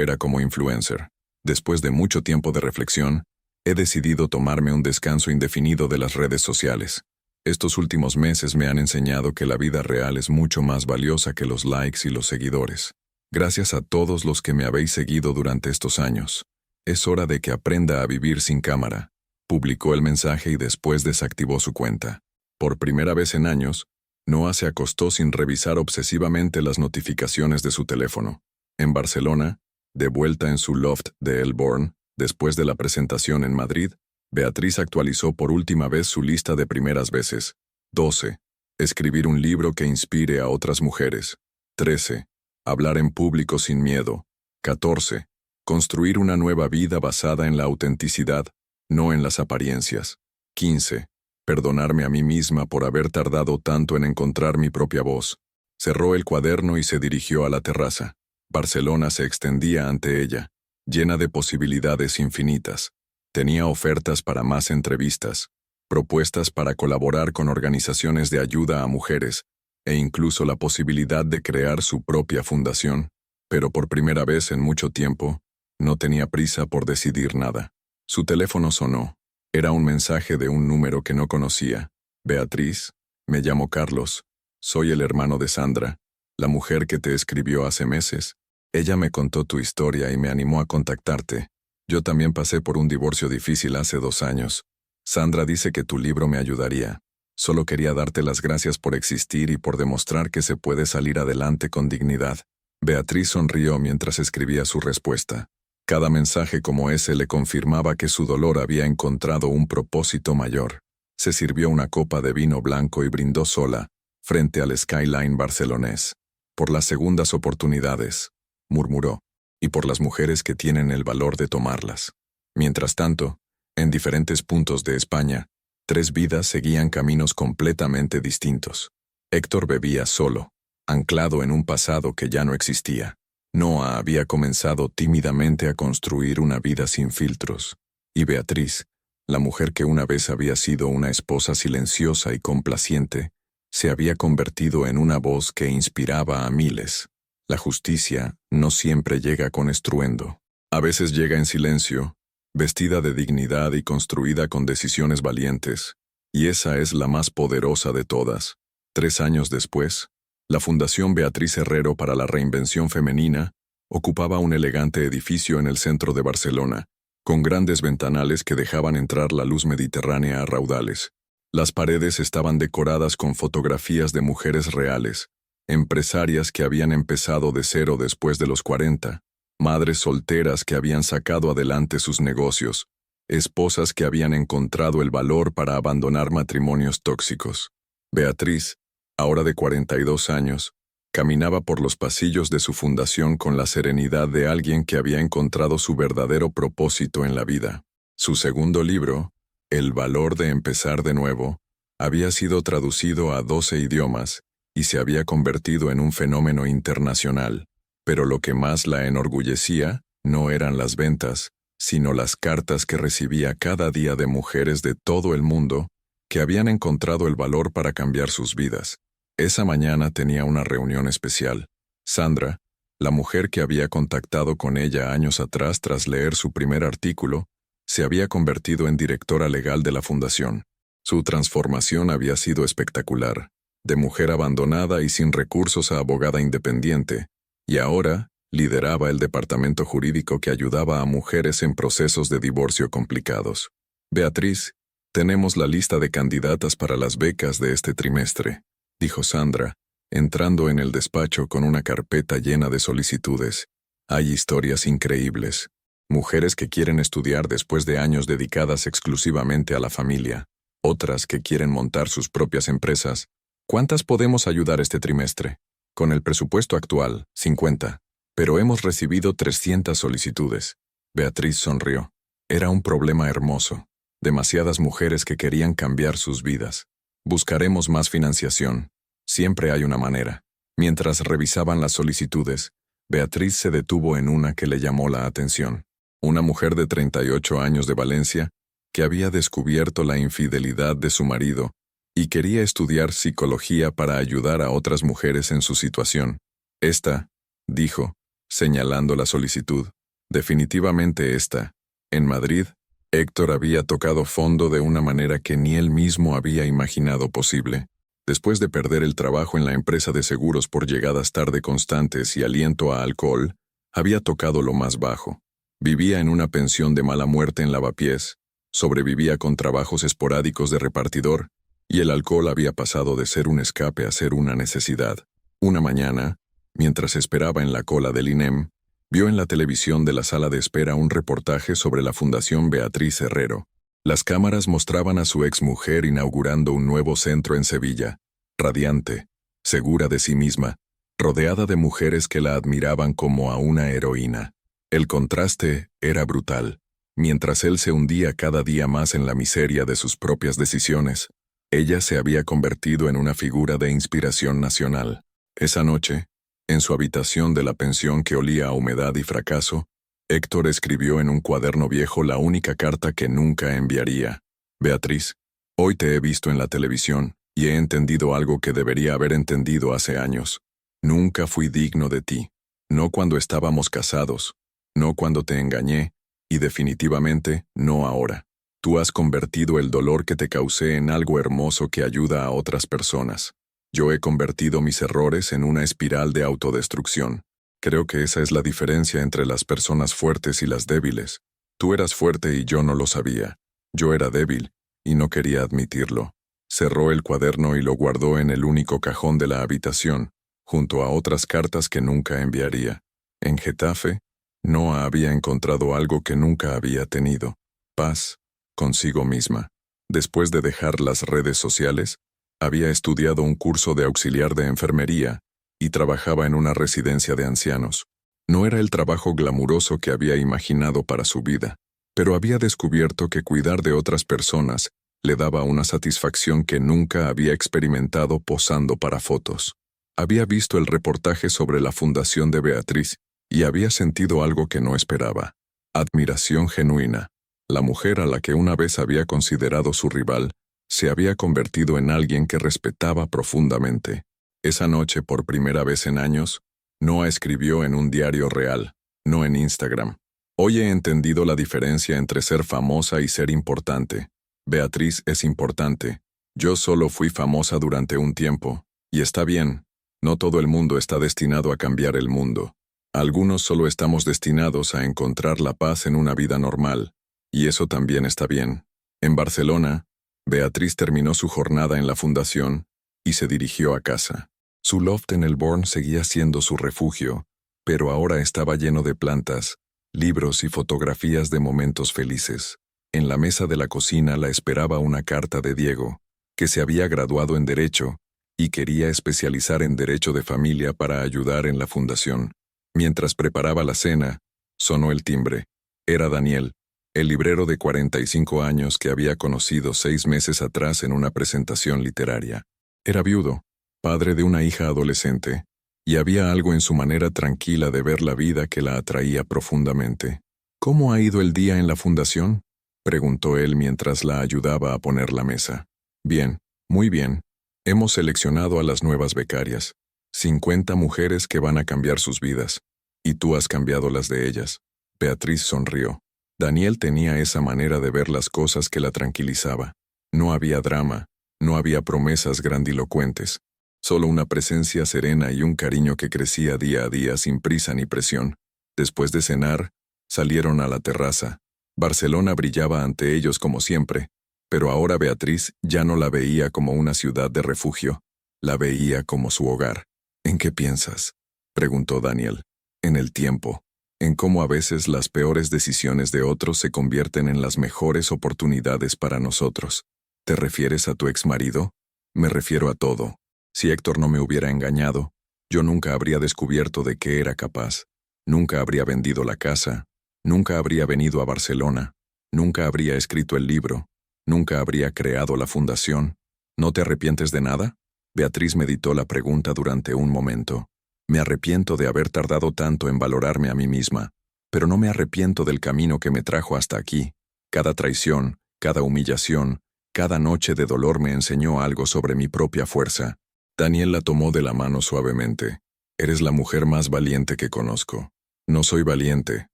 era como influencer. Después de mucho tiempo de reflexión, he decidido tomarme un descanso indefinido de las redes sociales. Estos últimos meses me han enseñado que la vida real es mucho más valiosa que los likes y los seguidores. Gracias a todos los que me habéis seguido durante estos años. Es hora de que aprenda a vivir sin cámara. Publicó el mensaje y después desactivó su cuenta. Por primera vez en años, Noa se acostó sin revisar obsesivamente las notificaciones de su teléfono. En Barcelona, de vuelta en su loft de Elborn, después de la presentación en Madrid, Beatriz actualizó por última vez su lista de primeras veces. 12. Escribir un libro que inspire a otras mujeres. 13. Hablar en público sin miedo. 14. Construir una nueva vida basada en la autenticidad, no en las apariencias. 15. Perdonarme a mí misma por haber tardado tanto en encontrar mi propia voz. Cerró el cuaderno y se dirigió a la terraza. Barcelona se extendía ante ella, llena de posibilidades infinitas. Tenía ofertas para más entrevistas, propuestas para colaborar con organizaciones de ayuda a mujeres, e incluso la posibilidad de crear su propia fundación. Pero por primera vez en mucho tiempo, no tenía prisa por decidir nada. Su teléfono sonó. Era un mensaje de un número que no conocía. Beatriz, me llamo Carlos. Soy el hermano de Sandra, la mujer que te escribió hace meses. Ella me contó tu historia y me animó a contactarte. Yo también pasé por un divorcio difícil hace 2 años. Sandra dice que tu libro me ayudaría. Solo quería darte las gracias por existir y por demostrar que se puede salir adelante con dignidad. Beatriz sonrió mientras escribía su respuesta. Cada mensaje como ese le confirmaba que su dolor había encontrado un propósito mayor. Se sirvió una copa de vino blanco y brindó sola, frente al skyline barcelonés. Por las segundas oportunidades, murmuró, y por las mujeres que tienen el valor de tomarlas. Mientras tanto, en diferentes puntos de España, 3 vidas seguían caminos completamente distintos. Héctor bebía solo, anclado en un pasado que ya no existía. Noa había comenzado tímidamente a construir una vida sin filtros. Y Beatriz, la mujer que una vez había sido una esposa silenciosa y complaciente, se había convertido en una voz que inspiraba a miles. La justicia no siempre llega con estruendo. A veces llega en silencio, vestida de dignidad y construida con decisiones valientes. Y esa es la más poderosa de todas. 3 años después, la Fundación Beatriz Herrero para la Reinvención Femenina ocupaba un elegante edificio en el centro de Barcelona, con grandes ventanales que dejaban entrar la luz mediterránea a raudales. Las paredes estaban decoradas con fotografías de mujeres reales, empresarias que habían empezado de cero después de los 40, madres solteras que habían sacado adelante sus negocios, esposas que habían encontrado el valor para abandonar matrimonios tóxicos. Beatriz, ahora de 42 años, caminaba por los pasillos de su fundación con la serenidad de alguien que había encontrado su verdadero propósito en la vida. Su segundo libro, El valor de empezar de nuevo, había sido traducido a 12 idiomas y se había convertido en un fenómeno internacional. Pero lo que más la enorgullecía no eran las ventas, sino las cartas que recibía cada día de mujeres de todo el mundo que habían encontrado el valor para cambiar sus vidas. Esa mañana tenía una reunión especial. Sandra, la mujer que había contactado con ella años atrás tras leer su primer artículo, se había convertido en directora legal de la fundación. Su transformación había sido espectacular, de mujer abandonada y sin recursos a abogada independiente, y ahora lideraba el departamento jurídico que ayudaba a mujeres en procesos de divorcio complicados. Beatriz, tenemos la lista de candidatas para las becas de este trimestre, dijo Sandra, entrando en el despacho con una carpeta llena de solicitudes. Hay historias increíbles. Mujeres que quieren estudiar después de años dedicadas exclusivamente a la familia. Otras que quieren montar sus propias empresas. ¿Cuántas podemos ayudar este trimestre? Con el presupuesto actual, 50. Pero hemos recibido 300 solicitudes. Beatriz sonrió. Era un problema hermoso. Demasiadas mujeres que querían cambiar sus vidas. Buscaremos más financiación. Siempre hay una manera. Mientras revisaban las solicitudes, Beatriz se detuvo en una que le llamó la atención. Una mujer de 38 años de Valencia, que había descubierto la infidelidad de su marido y quería estudiar psicología para ayudar a otras mujeres en su situación. Esta, dijo, señalando la solicitud, definitivamente esta. En Madrid, Héctor había tocado fondo de una manera que ni él mismo había imaginado posible. Después de perder el trabajo en la empresa de seguros por llegadas tarde constantes y aliento a alcohol, había tocado lo más bajo. Vivía en una pensión de mala muerte en Lavapiés, sobrevivía con trabajos esporádicos de repartidor, y el alcohol había pasado de ser un escape a ser una necesidad. Una mañana, mientras esperaba en la cola del INEM, vio en la televisión de la sala de espera un reportaje sobre la Fundación Beatriz Herrero. Las cámaras mostraban a su exmujer inaugurando un nuevo centro en Sevilla, radiante, segura de sí misma, rodeada de mujeres que la admiraban como a una heroína. El contraste era brutal. Mientras él se hundía cada día más en la miseria de sus propias decisiones, ella se había convertido en una figura de inspiración nacional. Esa noche, en su habitación de la pensión que olía a humedad y fracaso, Héctor escribió en un cuaderno viejo la única carta que nunca enviaría. Beatriz, hoy te he visto en la televisión y he entendido algo que debería haber entendido hace años. Nunca fui digno de ti. No cuando estábamos casados, no cuando te engañé, y definitivamente no ahora. Tú has convertido el dolor que te causé en algo hermoso que ayuda a otras personas. Yo he convertido mis errores en una espiral de autodestrucción. Creo que esa es la diferencia entre las personas fuertes y las débiles. Tú eras fuerte y yo no lo sabía. Yo era débil, y no quería admitirlo. Cerró el cuaderno y lo guardó en el único cajón de la habitación, junto a otras cartas que nunca enviaría. En Getafe, Noa había encontrado algo que nunca había tenido: paz consigo misma. Después de dejar las redes sociales, había estudiado un curso de auxiliar de enfermería y trabajaba en una residencia de ancianos. No era el trabajo glamuroso que había imaginado para su vida, pero había descubierto que cuidar de otras personas le daba una satisfacción que nunca había experimentado posando para fotos. Había visto el reportaje sobre la fundación de Beatriz y había sentido algo que no esperaba: admiración genuina. La mujer a la que una vez había considerado su rival se había convertido en alguien que respetaba profundamente. Esa noche, por primera vez en años, Noa escribió en un diario real, no en Instagram: hoy he entendido la diferencia entre ser famosa y ser importante. Beatriz es importante. Yo solo fui famosa durante un tiempo, y está bien. No todo el mundo está destinado a cambiar el mundo. Algunos solo estamos destinados a encontrar la paz en una vida normal, y eso también está bien. En Barcelona, Beatriz terminó su jornada en la fundación y se dirigió a casa. Su loft en el Born seguía siendo su refugio, pero ahora estaba lleno de plantas, libros y fotografías de momentos felices. En la mesa de la cocina la esperaba una carta de Diego, que se había graduado en Derecho y quería especializar en Derecho de Familia para ayudar en la fundación. Mientras preparaba la cena, sonó el timbre. Era Daniel, el librero de 45 años que había conocido 6 meses atrás en una presentación literaria. Era viudo, padre de una hija adolescente, y había algo en su manera tranquila de ver la vida que la atraía profundamente. ¿Cómo ha ido el día en la fundación?, preguntó él mientras la ayudaba a poner la mesa. Bien, muy bien. Hemos seleccionado a las nuevas becarias. 50 mujeres que van a cambiar sus vidas. Y tú has cambiado las de ellas. Beatriz sonrió. Daniel tenía esa manera de ver las cosas que la tranquilizaba. No había drama, no había promesas grandilocuentes. Solo una presencia serena y un cariño que crecía día a día sin prisa ni presión. Después de cenar, salieron a la terraza. Barcelona brillaba ante ellos como siempre, pero ahora Beatriz ya no la veía como una ciudad de refugio, la veía como su hogar. ¿En qué piensas?, preguntó Daniel. En el tiempo, en cómo a veces las peores decisiones de otros se convierten en las mejores oportunidades para nosotros. ¿Te refieres a tu exmarido? Me refiero a todo. Si Héctor no me hubiera engañado, yo nunca habría descubierto de qué era capaz. Nunca habría vendido la casa, nunca habría venido a Barcelona, nunca habría escrito el libro, nunca habría creado la fundación. ¿No te arrepientes de nada? Beatriz meditó la pregunta durante un momento. Me arrepiento de haber tardado tanto en valorarme a mí misma, pero no me arrepiento del camino que me trajo hasta aquí. Cada traición, cada humillación, cada noche de dolor me enseñó algo sobre mi propia fuerza. Daniel la tomó de la mano suavemente. Eres la mujer más valiente que conozco. No soy valiente,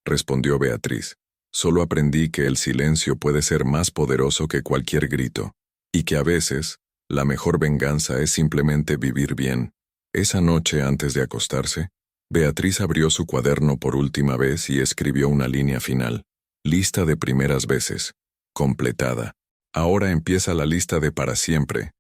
respondió Beatriz. Solo aprendí que el silencio puede ser más poderoso que cualquier grito, y que a veces, la mejor venganza es simplemente vivir bien. Esa noche antes de acostarse, Beatriz abrió su cuaderno por última vez y escribió una línea final. Lista de primeras veces. Completada. Ahora empieza la lista de para siempre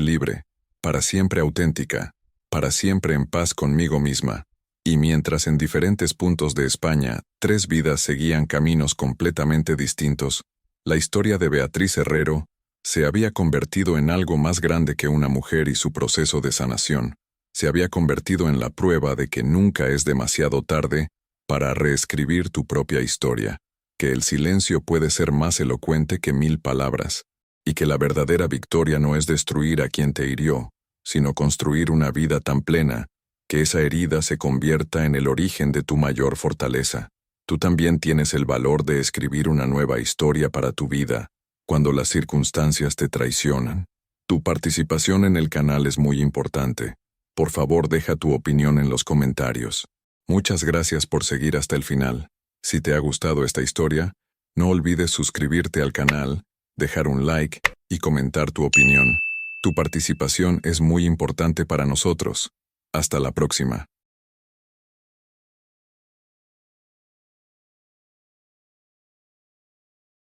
libre, para siempre auténtica, para siempre en paz conmigo misma. Y mientras en diferentes puntos de España, 3 vidas seguían caminos completamente distintos, La historia de Beatriz Herrero se había convertido en algo más grande que una mujer y su proceso de sanación. Se había convertido en la prueba de que nunca es demasiado tarde para reescribir tu propia historia, que el silencio puede ser más elocuente que 1000 palabras, y que la verdadera victoria no es destruir a quien te hirió, sino construir una vida tan plena que esa herida se convierta en el origen de tu mayor fortaleza. Tú también tienes el valor de escribir una nueva historia para tu vida, cuando las circunstancias te traicionan. Tu participación en el canal es muy importante. Por favor, deja tu opinión en los comentarios. Muchas gracias por seguir hasta el final. Si te ha gustado esta historia, no olvides suscribirte al canal, dejar un like y comentar tu opinión. Tu participación es muy importante para nosotros. Hasta la próxima.